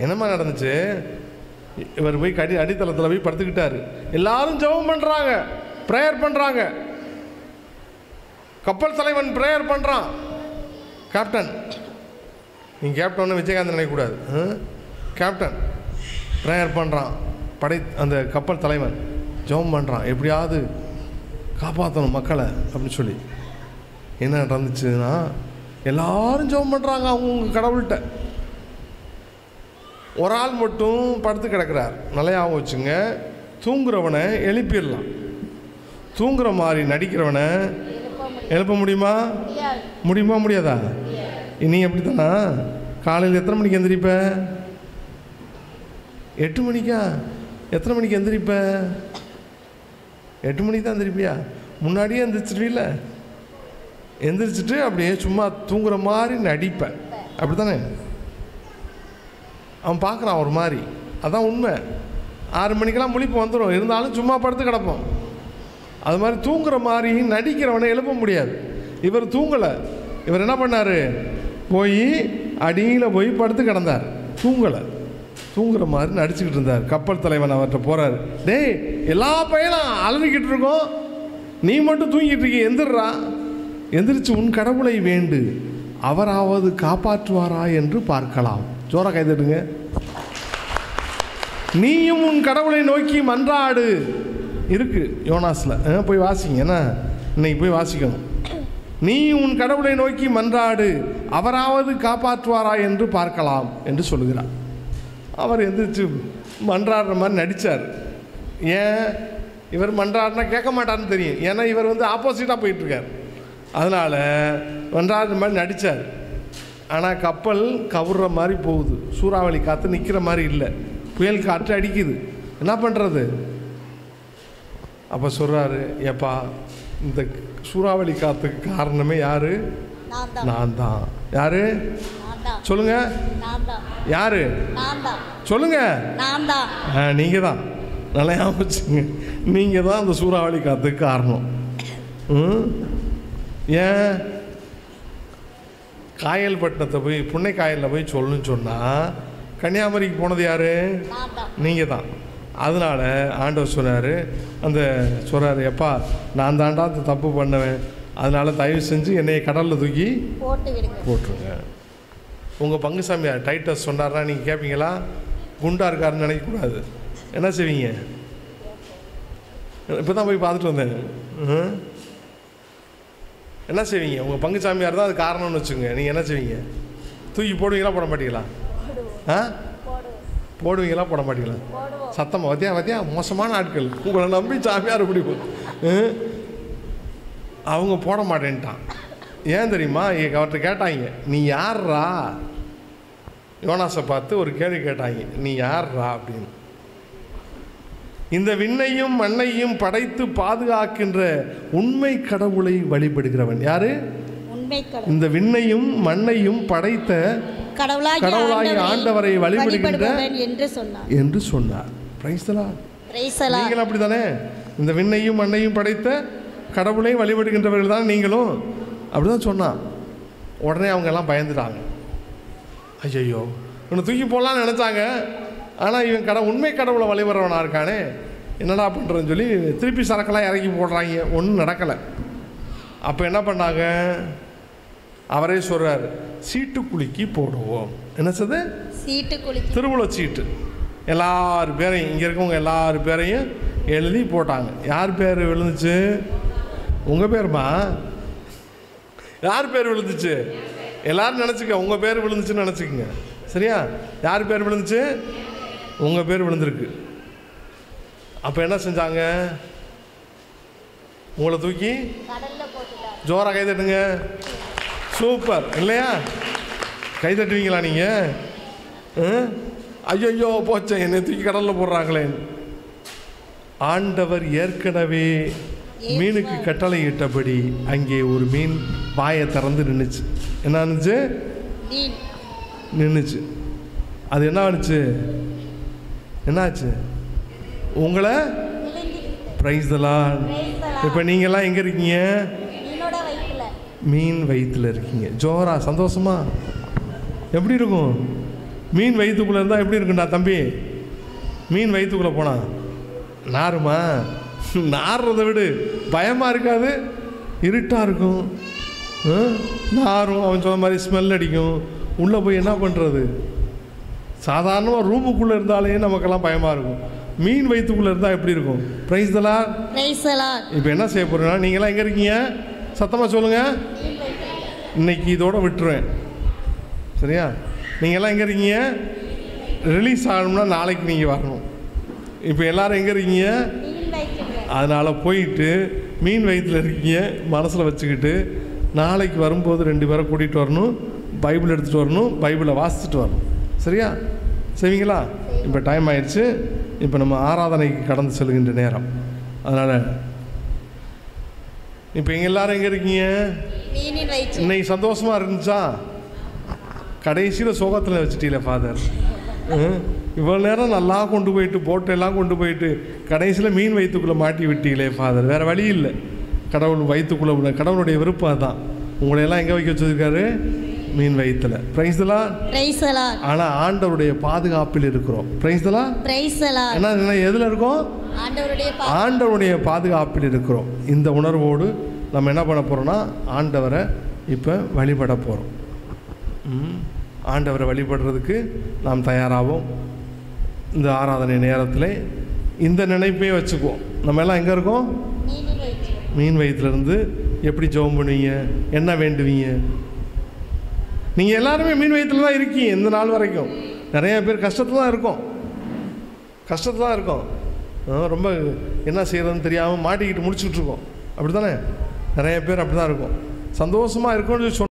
என்னம்மா நடந்துச்சு? இவர் போய் அடித்தளத்தில் போய் படுத்துக்கிட்டாரு. எல்லாரும் ஜெபம் பண்ணுறாங்க, ப்ரேயர் பண்ணுறாங்க. கப்பல் தலைவன் ப்ரேயர் பண்ணுறான். கேப்டன், நீங்கள் கேப்டன் விஜயகாந்த் நினைக்கக்கூடாது. கேப்டன் ப்ரேயர் பண்ணுறான். அந்த கப்பல் தலைவன் ஜெபம் பண்ணுறான், எப்படியாவது காப்பாற்றணும் மக்களை அப்படின்னு சொல்லி. என்ன நடந்துச்சுன்னா, எல்லாரும் ஜெபம் பண்ணுறாங்க அவங்க கடவுள்கிட்ட. ஒரு ஆள் மட்டும் படுத்து கிடக்கிறார். நிலையாகவும் வச்சுங்க, தூங்குறவனை எழுப்பிடலாம். தூங்குற மாதிரி நடிக்கிறவனை எழுப்ப முடியுமா? முடியாதா? நீ எப்படி தானா? காலையில் எத்தனை மணிக்கு எந்திரிப்ப? 8 மணிக்கா? எத்தனை மணிக்கு எந்திரிப்ப? 8 மணிக்கு தான் எந்திரிப்பியா? முன்னாடியே எந்திரிச்சிருவீல்ல? எந்திரிச்சிட்டு அப்படியே சும்மா தூங்குற மாதிரி நடிப்பேன், அப்படி தானே? அவன் பார்க்குறான் ஒரு மாதிரி. அதான் உண்மை. 6 மணிக்கெல்லாம் முழிப்பு வந்துடும், இருந்தாலும் சும்மா படுத்து கிடப்போம். அது மாதிரி தூங்குற மாதிரி நடிக்கிறவனை எழுப்ப முடியாது. இவர் தூங்கலை. இவர் என்ன பண்ணார், போய் அடியில் போய் படுத்து கிடந்தார். தூங்கலை, தூங்குற மாதிரி நடிச்சுக்கிட்டு இருந்தார். கப்பல் தலைவன் அவர்கிட்ட போகிறார். டேய், எல்லா பையனும் அலறிக்கிட்டு இருக்கோம், நீ மட்டும் தூங்கிட்டு இருக்க, எந்திரா, எந்திரிச்சு உன் கடவுளை வேண்டு, அவராவது காப்பாற்றுவாரா என்று பார்க்கலாம். ஜோரா கைதட்டுங்க. நீயும் உன் கடவுளை நோக்கி மன்றாடு இருக்கு யோனாஸில், போய் வாசிங்க. என்ன இன்னைக்கு போய் வாசிக்கணும். நீ உன் கடவுளை நோக்கி மன்றாடு, அவராவது காப்பாற்றுவாரா என்று பார்க்கலாம் என்று சொல்லுகிறார். அவர் எந்திரிச்சு மன்றாடுற மாதிரி நடித்தார். ஏன், இவர் மன்றாடுனா கேட்க மாட்டார்னு தெரியும். ஏன்னா இவர் ஆப்போசிட்டாக போயிட்டுருக்கார். அதனால் மன்றாடுற மாதிரி நடித்தார். ஆனால் கப்பல் கவுற மாதிரி போகுது. சூறாவளி காற்று நிற்கிற மாதிரி இல்லை, புயல் காற்று அடிக்குது. என்ன பண்ணுறது? அப்போ சொல்கிறாரு, ஏப்பா, இந்த சூறாவளி காற்றுக்கு காரணமே யார்? நான் தான். யார் சொல்லுங்க? யார் சொல்லுங்க? நீங்கள் தான். நல்லா ஞாபகம், நீங்கள் தான் அந்த சூறாவளி காற்றுக்கு காரணம். ஏன், காயல்பட்டினத்தை போய் புன்னை காயலில் போய் சொல்லணும்னு சொன்னால் கன்னியாகுமரிக்கு போனது யார்? நீங்கள் தான். அதனால் ஆண்டவர் சொன்னார், அந்த சொல்கிறார், எப்பா நான் தாண்டா அந்த தப்பு பண்ணுவேன், அதனால் தயவு செஞ்சு என்னை கடலில் தூக்கி போட்டுருங்க. உங்கள் பங்கு சாமியார் டைட்டஸ் சொன்னார்னா நீங்கள் கேட்பீங்களா? குண்டா இருக்காருன்னு நினைக்கக்கூடாது. என்ன செய்வீங்க? இப்போ தான் போய் பார்த்துட்டு வந்தேன். என்ன செய்வீங்க? உங்கள் பங்கு சாமியார் தான் அது காரணம்னு வச்சுக்கோங்க. நீங்கள் என்ன செய்வீங்க? தூக்கி போடுவீங்களா போட மாட்டீங்களா? போடுவீங்களா போட மாட்டீங்களா? சத்தமாக வத்தியா மோசமான ஆட்கள், உங்களை நம்பி சாமியார் பிடிக்கும். அவங்க போட மாட்டேன்ட்டான். ஏன் தெரியுமா? அவர்கிட்ட கேட்டாங்க, நீ யார்ரா? யோனாஸை பார்த்து ஒரு கேள்வி கேட்டாங்க, நீ யார்ரா அப்படின்னு. இந்த விண்ணையும் மண்ணையும் படைத்து பாதுகாக்கின்ற உண்மை கடவுளை வழிபடுகிறவன் யாரு? இந்த விண்ணையும் மண்ணையும் படைத்த கடவுளாகிய ஆண்டவரை வழிபடுகின்றவன் என்று சொன்னார். Price the Lord. நீங்களும் அப்படித்தானே? இந்த விண்ணையும் மண்ணையும் படைத்த கடவுளை வழிபடுகின்றவர்கள் தான் நீங்களும். அப்படிதான் சொன்னான். உடனே அவங்க எல்லாம் பயந்துட்டாங்க. ஐயோ, இவனை தூக்கி போடலான்னு நினச்சாங்க. ஆனால் இவன் உண்மை கடவுளை வழிபடுறவனாக இருக்கானே, என்னடா பண்ணுறதுன்னு சொல்லி திருப்பி சரக்கெல்லாம் இறக்கி போடுறாங்க. ஒன்றும் நடக்கலை. அப்போ என்ன பண்ணாங்க? அவரே சொல்கிறார், சீட்டுக்குலுக்கி போடுவோம். என்ன சொல்லுது? சீட்டுக்குலுக்கி, திருவுள சீட்டு. எல்லார் பேரையும், இங்கே இருக்கவங்க எல்லார் பேரையும் எழுதி போட்டாங்க. யார் பேர் விழுந்துச்சு? உங்கள் பேருமா? யார் பேர் விழுந்துச்சு? எல்லாரும் நினச்சிக்க, உங்கள் பேர் விழுந்துச்சுன்னு நினச்சிக்கங்க. சரியா? யார் பேர் விழுந்துச்சு? உங்கள் பேர் விழுந்திருக்கு. அப்போ என்ன செஞ்சாங்க? உங்களை தூக்கி ஜோராக கை தட்டுங்க. சூப்பர் இல்லையா? கை தட்டுவீங்களா நீங்கள்? ஐயோ போச்சே, என்னை தூக்கி கடலில் போடுறாங்களே. ஆண்டவர் ஏற்கனவே மீனுக்கு கட்டளை இட்டபடி அங்கே ஒரு மீன் வாயை திறந்து நின்றுச்சு. என்ன ஆனிச்சு? நின்றுச்சு. அது என்ன ஆனிச்சு? என்னாச்சு? உங்களை பிரைஸ் தி லார்ட். இப்போ நீங்கள்லாம் எங்கே இருக்கீங்க? மீன் வயிற்றுல இருக்கீங்க. ஜோரா சந்தோஷமா? எப்படி இருக்கும்? மீன் வயிற்றுக்குள்ளே இருந்தால் எப்படி இருக்குண்டா தம்பி? மீன் வயிற்றுக்குள்ளே போனா நாருமா? நார்றதை விடு, பயமாக இருக்காது? இருட்டாக இருக்கும், நாரும். அவன் சொன்ன மாதிரி ஸ்மெல் அடிக்கும். உள்ளே போய் என்ன பண்ணுறது? சாதாரணமாக ரூமுக்குள்ளே இருந்தாலே நமக்கெல்லாம் பயமாக இருக்கும். மீன் வயிற்றுக்குள்ளே இருந்தால் எப்படி இருக்கும்? Price the Lord. இப்போ என்ன செய்ய போகிறீங்கன்னா, நீங்களாம் எங்கே இருக்கீங்க? சத்தமாக சொல்லுங்கள். இன்னைக்கு இதோட விட்டுருவேன். சரியா? நீங்கள்லாம் எங்கே இருக்கீங்க? ரிலீஸ் ஆகணும்னா நாளைக்கு நீங்கள் வரணும். இப்போ எல்லோரும் எங்கே இருக்கீங்க? அதனால் போயிட்டு மீன் வயிற்றில் இருக்கீங்க மனசில் வச்சுக்கிட்டு, நாளைக்கு வரும்போது 2 பேரை கூட்டிகிட்டு வரணும், பைபிள் எடுத்துகிட்டு வரணும், பைபிளை வாசிச்சுட்டு வரணும். சரியா? செய்வீங்களா? இப்போ டைம் ஆயிடுச்சு. இப்போ நம்ம ஆராதனைக்கு கடந்து செல்கின்ற நேரம். அதனால் இப்போ எங்கள் எல்லோரும் எங்கே இருக்கீங்க? இன்னைக்கு சந்தோஷமாக இருந்துச்சா? கடைசியில் சோகத்தில் வச்சுட்டீங்களே ஃபாதர். இவ்வளோ நேரம் நல்லா கொண்டு போயிட்டு போட்டெல்லாம் கொண்டு போயிட்டு கடைசியில் மீன் வயிற்றுக்குள்ளே மாட்டி விட்டீங்களே ஃபாதர், வேறு வழி இல்லை. கடவுள் வயிற்றுக்குள்ளே, கடவுளுடைய விருப்பம் அதுதான். உங்களையெல்லாம் எங்கே வைக்க வச்சிருக்காரு? மீன் வயிற்றுல. பிரைஸ்தலா. ஆனால் ஆண்டவருடைய பாதுகாப்பில் இருக்கிறோம். பிரைஸ்தலா. என்ன எதில் இருக்கோம்? ஆண்டவருடைய பாதுகாப்பில் இருக்கிறோம். இந்த உணர்வோடு நம்ம என்ன பண்ண போகிறோம்னா ஆண்டவரை இப்போ வழிபட போகிறோம். ஆண்டவரை வழிபடுறதுக்கு நாம் தயாராகும். இந்த ஆராதனை நேரத்தில் இந்த நினைப்பே வச்சுக்குவோம். நம்ம எல்லாம் எங்கே இருக்கோம்? மீன் வயிற்றுலேருந்து. எப்படி ஜெபம் பண்ணுவீங்க? என்ன வேண்டுவீங்க? நீங்கள் எல்லாருமே மீன் வயிற்றுல தான் இருக்கீங்க. இந்த நாள் வரைக்கும் நிறைய பேர் கஷ்டத்தில் தான் இருக்கோம். ரொம்ப என்ன செய்கிறதுன்னு தெரியாமல் மாட்டிக்கிட்டு முடிச்சுக்கிட்டு இருக்கோம். அப்படி தானே? நிறைய பேர் அப்படி தான் இருக்கும். சந்தோஷமாக இருக்கும்னு சொன்ன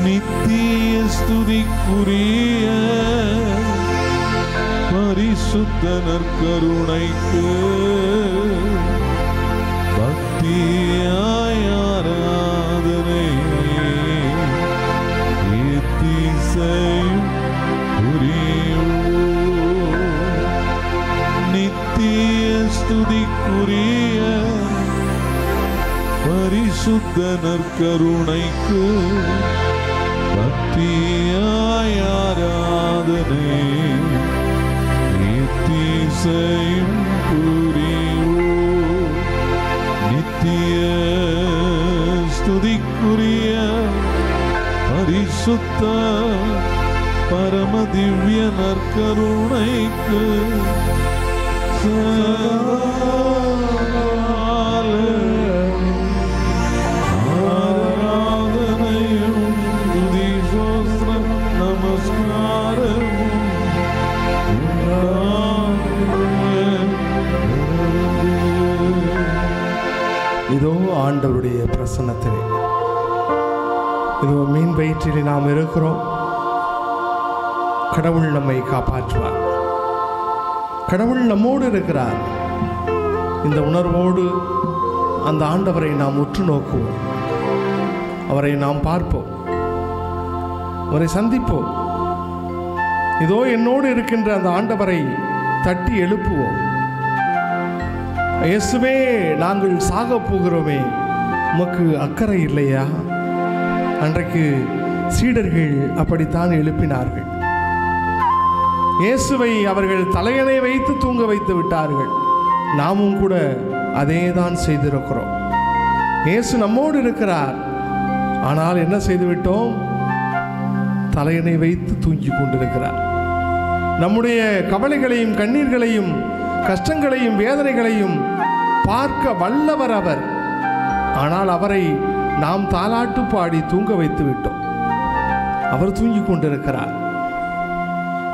நித்திய ஸ்துதிக்குரிய பரிசுத்த நற்கருணைக்கு பக்தியாய் ஆராதனை எத்திசையும் புரிவோம். நித்திய ஸ்துதிக்குரிய பரிசுத்த நற்கருணைக்கு பக்தியாய் ஆராதனை எத்திசையும் புரிவோம். நித்திய ஸ்துதிக்குரிய பரிசுத்த பரம திவ்ய நற்கருணைக்கு இதோ ஆண்டவருடைய பிரசன்னத்திலே, இதோ மீன் வயிற்றிலே நாம் இருக்கிறோம். கடவுள் நம்மை காப்பாற்றுவார். கடவுள் நம்மோடு இருக்கிறார். இந்த உணர்வோடு அந்த ஆண்டவரை நாம் உற்று நோக்குவோம். அவரை நாம் பார்ப்போம், அவரை சந்திப்போம். இதோ என்னோடு இருக்கின்ற அந்த ஆண்டவரை தட்டி எழுப்புவோம். இயேசுவே, நாங்கள் சாக போகிறோமே, உமக்கு அக்கறை இல்லையா? அன்றைக்கு சீடர்கள் அப்படித்தான் எழுப்பினார்கள். இயேசுவை அவர்கள் தலையணை வைத்து தூங்க வைத்து விட்டார்கள். நாமும் கூட அதே தான் செய்திருக்கிறோம். இயேசு நம்மோடு இருக்கிறார். ஆனால் என்ன செய்துவிட்டோம்? தலையணை வைத்து தூங்கி கொண்டிருக்கிறார். நம்முடைய கவலைகளையும் கண்ணீர்களையும் கஷ்டங்களையும் வேதனைகளையும் பார்க்க வல்லவர் அவர். ஆனால் அவரை நாம் தாலாட்டு பாடி தூங்க வைத்து விட்டோம். அவர் தூங்கி கொண்டிருக்கிறார்.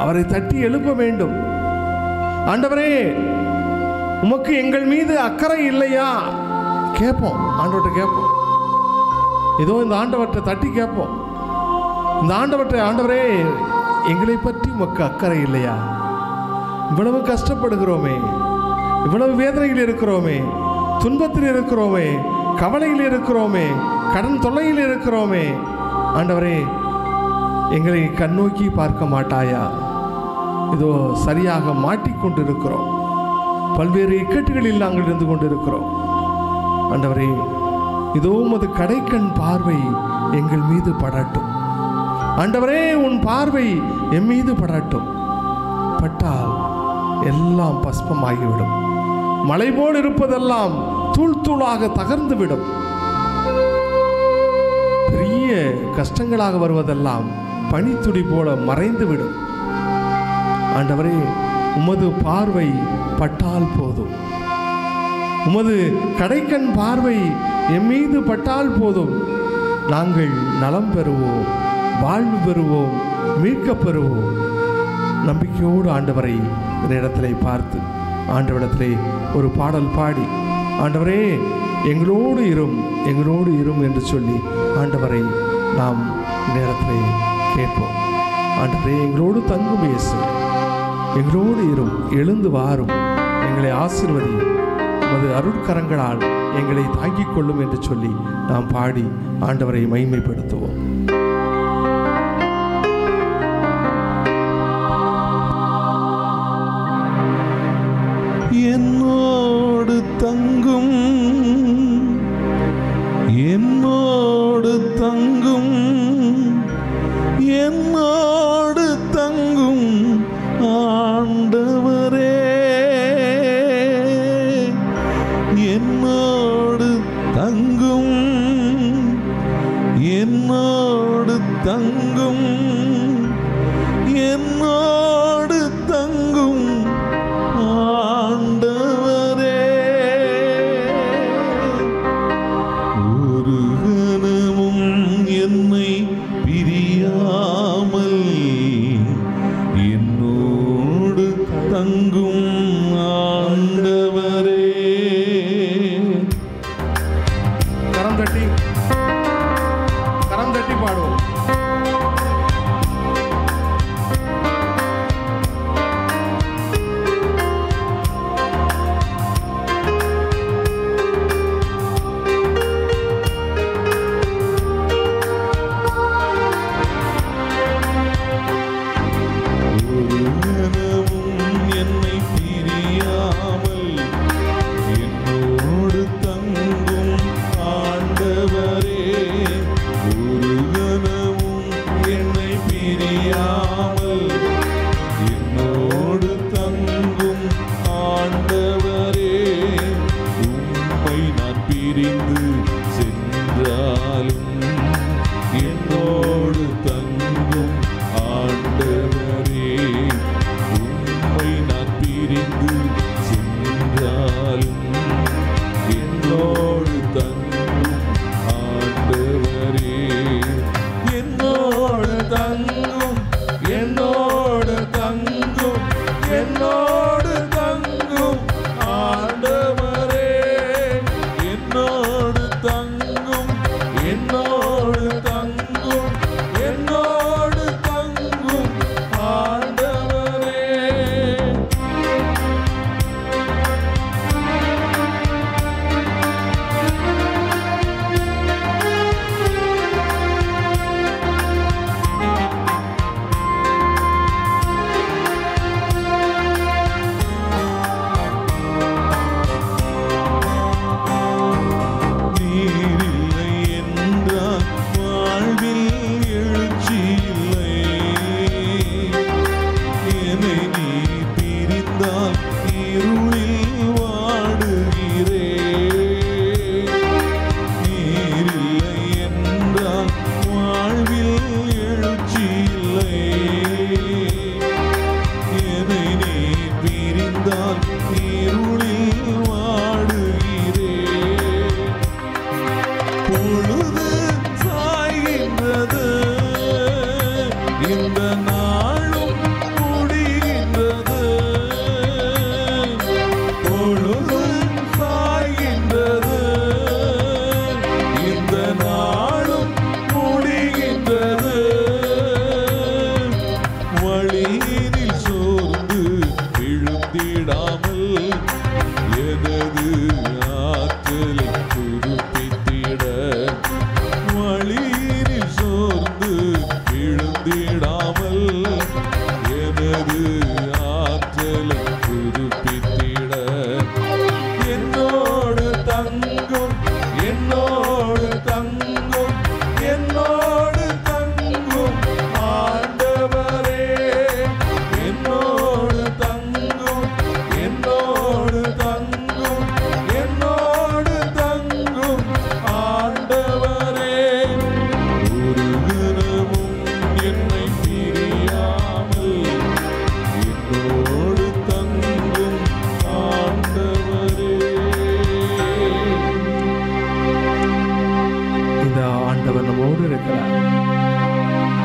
அவரை தட்டி எழுப்ப வேண்டும். ஆண்டவரே, உமக்கு எங்கள் மீது அக்கறை இல்லையா? கேட்போம், ஆண்டவர்கிட்ட கேட்போம். ஏதோ இந்த ஆண்டவர்கிட்ட தட்டி கேட்போம். இந்த ஆண்டவர்கிட்ட, ஆண்டவரே, எங்களை பற்றி உமக்கு அக்கறை இல்லையா? இவ்வளவு கஷ்டப்படுகிறோமே, இவ்வளவு வேதனையில் இருக்கிறோமே, துன்பத்தில் இருக்கிறோமே, கவலையில் இருக்கிறோமே, கடன் தொல்லையில் இருக்கிறோமே. ஆண்டவரே, எங்களை கண்ணோக்கி பார்க்க மாட்டாயா? இதோ சரியாக மாட்டிக்கொண்டிருக்கிறோம். பல்வேறு இக்கட்டுகளில் நாங்கள் இருந்து கொண்டிருக்கிறோம். ஆண்டவரே, இதோ உமது கடைக்கண் பார்வை எங்கள் மீது படட்டும். ஆண்டவரே, உன் பார்வை என் மீது படட்டும். பட்டால் எல்லாம் பஸ்பமாகிவிடும். மலை போல் இருப்பதெல்லாம் தூள் தூளாக தகர்ந்து விடும். பெரிய கஷ்டங்களாக வருவதெல்லாம் பனித்துளி போல மறைந்து விடும். ஆண்டவரே, உமது பார்வை பட்டால் போதும். உமது கடைக்கண் பார்வை என் மீது பட்டால் போதும். நாங்கள் நலம் பெறுவோம், வாழ்வு பெறுவோம், மீட்கப் பெறுவோம். நம்பிக்கையோடு ஆண்டவரை இந்த இடத்திலே பார்த்து ஆண்டவரிடத்திலே ஒரு பாடல் பாடி ஆண்டவரே எங்களோடு இரும், எங்களோடு இரும் என்று சொல்லி ஆண்டவரை நாம் நேரத்தில் கேட்போம். ஆண்டவரே எங்களோடு தங்கும் இயேசு, எங்களோடு இரும், எழுந்து வாரும், எங்களை ஆசீர்வதியும், உமது அருட்கரங்களால் எங்களை தாங்கிக் கொள்ளும் என்று சொல்லி நாம் பாடி ஆண்டவரை மகிமைப்படுத்துவோம். என்னோடு தங்கும், என்னோடு தங்கும், என்னோடு தங்கும் ஆண்டவரே, என்னோடு தங்கும், என்னோடு தங்கும், என்னோடு தங்கும் ஆண்டவரே. ஒரு கணமும் என்னை பிரியாமல் என்னோடு தங்கும் ஆண்டவரே. கரம் தட்டி பாடுவோம்.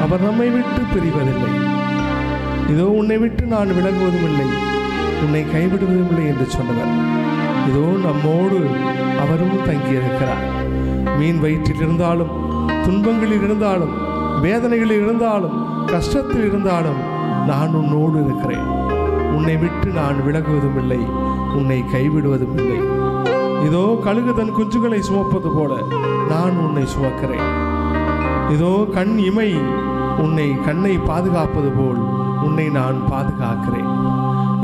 அவர் நம்மை விட்டு பிரிவதில்லை. இதோ உன்னை விட்டு நான் விலகுவதும் இல்லை, உன்னை கைவிடுவதும் இல்லை என்று சொன்னவர். இதோ நம்மோடு அவரும் தங்கியிருக்கிறார். மீன் வயிற்றில் இருந்தாலும், துன்பங்களில் இருந்தாலும், வேதனைகளில் இருந்தாலும், கஷ்டத்தில் இருந்தாலும் நான் உன்னோடு இருக்கிறேன். உன்னை விட்டு நான் விலகுவதும் இல்லை, உன்னை கைவிடுவதும் இல்லை. இதோ கழுகு தன் குஞ்சுகளை சுமப்பது போல நான் உன்னை சுமக்கிறேன். இதோ கண் இமை உன்னை கண்ணை பாதுகாப்பது போல் உன்னை நான் பாதுகாக்கிறேன்.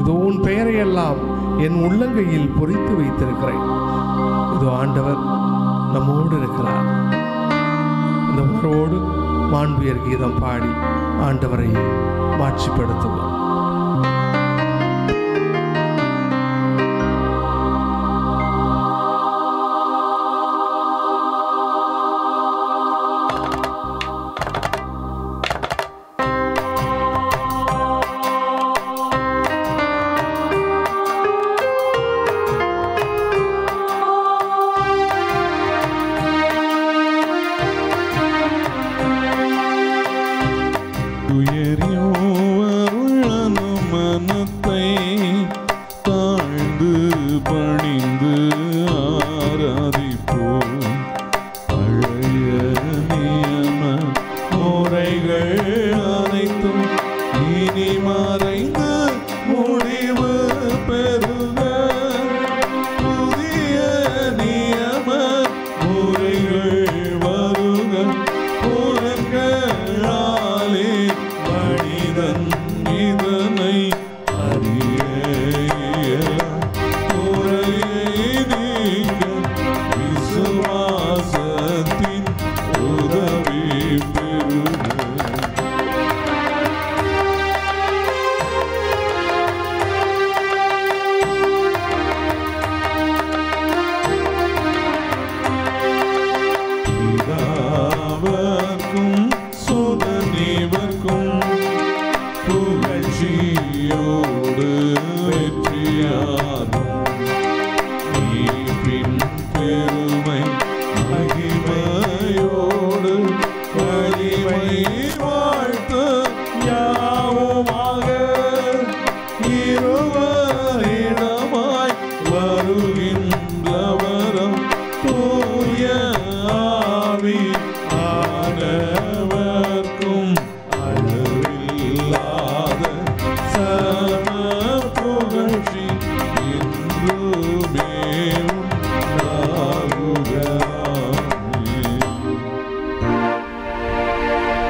இதோ உன் பெயரை எல்லாம் என் உள்ளங்கையில் பொறித்து வைத்திருக்கிறேன். இதோ ஆண்டவர் நம்மோடு இருக்கிறார். இந்த உணர்வோடு மாண்புயர் கீதம் பாடி ஆண்டவரை மாட்சிப்படுத்துவோம்.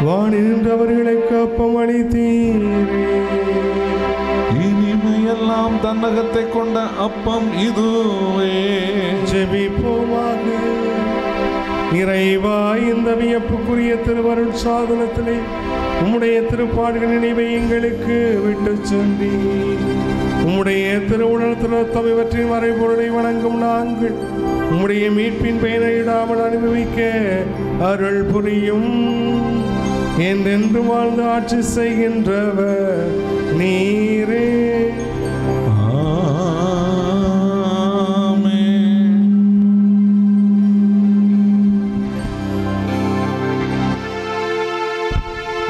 வாணின்றவர்களுக்கு அப்பம் அளித்தீரே. இனிமையெல்லாம் தன்னகத்தை கொண்ட அப்பம் இதுவே. ஜெபிப்போமாக. இறைவா, இந்த வியப்புக்குரிய திருவருட் சாதனத்திலே உம்முடைய திருப்பாடுகள் நினைவை எங்களுக்கு விட்டு சொல்லி உம்முடைய திருவுடல் திருத்தம் இவற்றின் மறைபொருளை வணங்கும் நாங்கள் உம்முடைய மீட்பின் பெயரிடாமல் அனுபவிக்க அருள் புரியும். என்றென்று வாழ்ந்து ஆட்சி செய்கின்றவர் நீரே.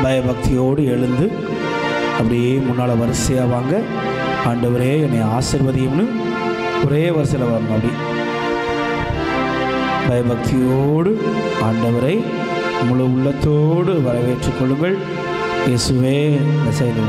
பயபக்தியோடு எழுந்து அப்படியே முன்னால் வரிசையாக வாங்க. ஆண்டவரே என்னை ஆசீர்வதியும்னு ஒரே வரிசையில் வரணும். அப்படி பயபக்தியோடு ஆண்டவரை முழு உள்ளத்தோடு வரவேற்றுக் கொள்ளுங்கள். இயேசுவே செய்து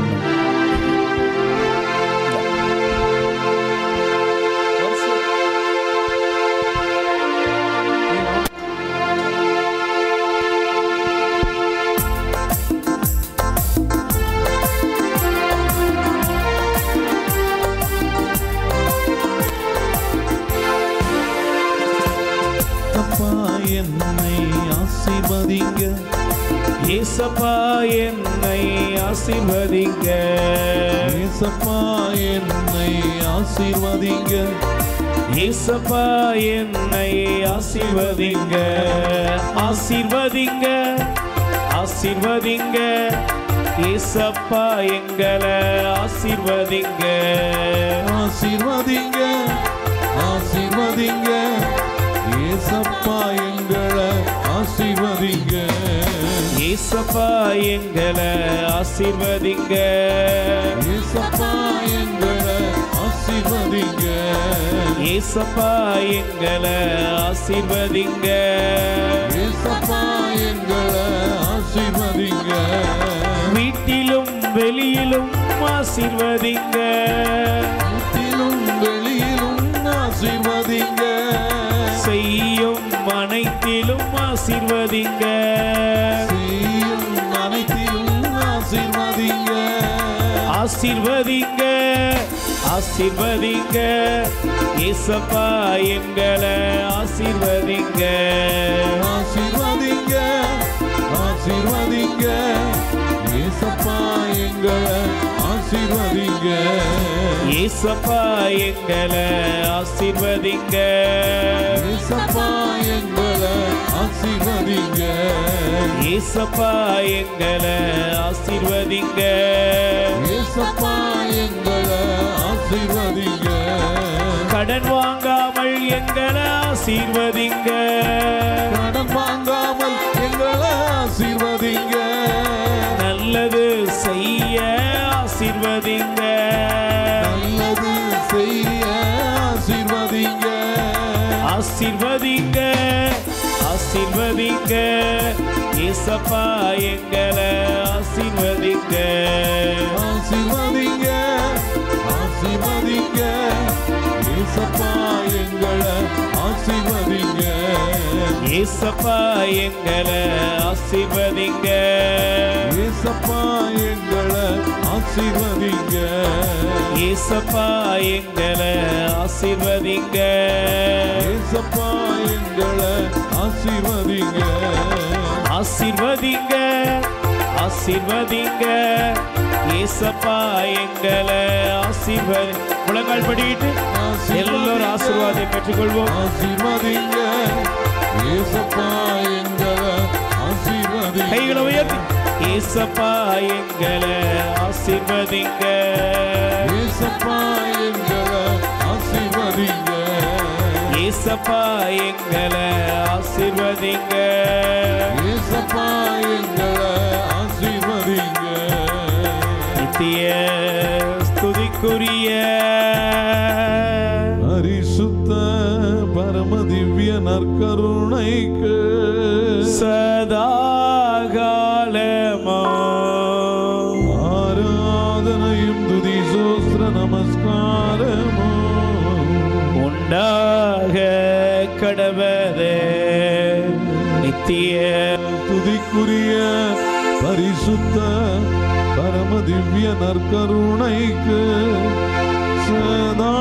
ஏசப்பா என்னை ஆசீர்வதிங்க. ஏசப்பா என்னை ஆசீர்வதிங்க. ஏசப்பா என்னை ஆசீர்வதிங்க. ஆசீர்வதிங்க ஆசீர்வதிங்க. ஏசப்பா எங்களை ஆசீர்வதிங்க. ஆசீர்வதிங்க ஆசீர்வதிங்க. ஏசப்பா எங்களை ஆசீர்வதிங்க. ஏசப்பா எங்களை ஆசீர்வதிங்க. ஏசப்பா எங்களை ஆசீர்வதிங்க ஏசப்பா எங்களை ஆசீர்வதிங்க ஏசப்பா எங்களை ஆசீர்வதிங்க வீட்டிலும் வெளியிலும் ஆசீர்வதிங்க வீட்டிலும் வெளியிலும் ஆசீர்வதிங்க செய்யும் அனைத்திலும் ஆசீர்வதிங்க செய்யும் அனைத்திலும் ஆசீர்வதிங்க ஆசீர்வதிங்க ஆசீர்வதிங்க ஏசப்பா எங்களை ஆசீர்வதிங்க ஆசீர்வதிங்க ஆசீர்வதிங்க ஏசப்பா எங்களை ஆசீர்வதிங்க ஏசப்பா எங்களை ஆசீர்வதிங்க ஏசப்பா எங்களை ஆசீர்வதிங்க ஏசப்பா எங்களை ஆசீர்வதிங்க ஏசப்பா எங்களை ஆசீர்வதிங்க கடன் வாங்காமல் எங்களை ஆசீர்வதிங்க கடன் வாங்காமல் எங்களை ஆசீர்வதிங்க நல்லது செய்ய ஆசீர்வதிங்க நல்லது செய்ய ஆசீர்வதிங்க ஆசீர்வதிங்க ஆசீர்வதிங்க ஏசப்பா எங்களை ஆசீர்வதிங்க ஆசீர்வதிங்க ஆசீர்வதிங்க ஏசப்பா எங்களை ஆசீர்வதிங்க ஏசப்பா எங்களை ஆசீர்வதிங்க ஏசப்பா எங்களை ஆசீர்வதிங்க ஏசப்பா எங்களை ஆசீர்வதிங்க ஏசப்பா எங்களை ஆசீர்வதிங்க ஆசீர்வதிங்க ஆசீர்வதிங்க ஏசப்பா எங்களை ஆசீர்வதி முழங்கால் படிட்டு எல்லோரும் ஆசீர்வாதம் பெற்றுக்கொள்வோம் ஆசீர்வதிங்க ஏசப்பா எங்களை ஆசீர்வதிங்க கைகளை உயர்த்தி ஏசப்பா எங்களை ஆசீர்வதிங்க ஏசப்பா எங்களை ஆசீர்வதிங்க ஏசப்பா எங்களை ஆசீர்வதிங்க ஏசப்பா எங்களை ஆசீர்வதிங்க நித்திய ஸ்துதிக்குரிய பரிசுத்த பரம திவ்ய நற்கருணைக்கு சதாகாலமா ஆராதனையும் துதி சோஸ்திர நமஸ்காரமும் உண்டாக கடவதே நித்திய துதிக்குரிய பரிசுத்த பரம திவ்ய நற்கருணைக்கு சதா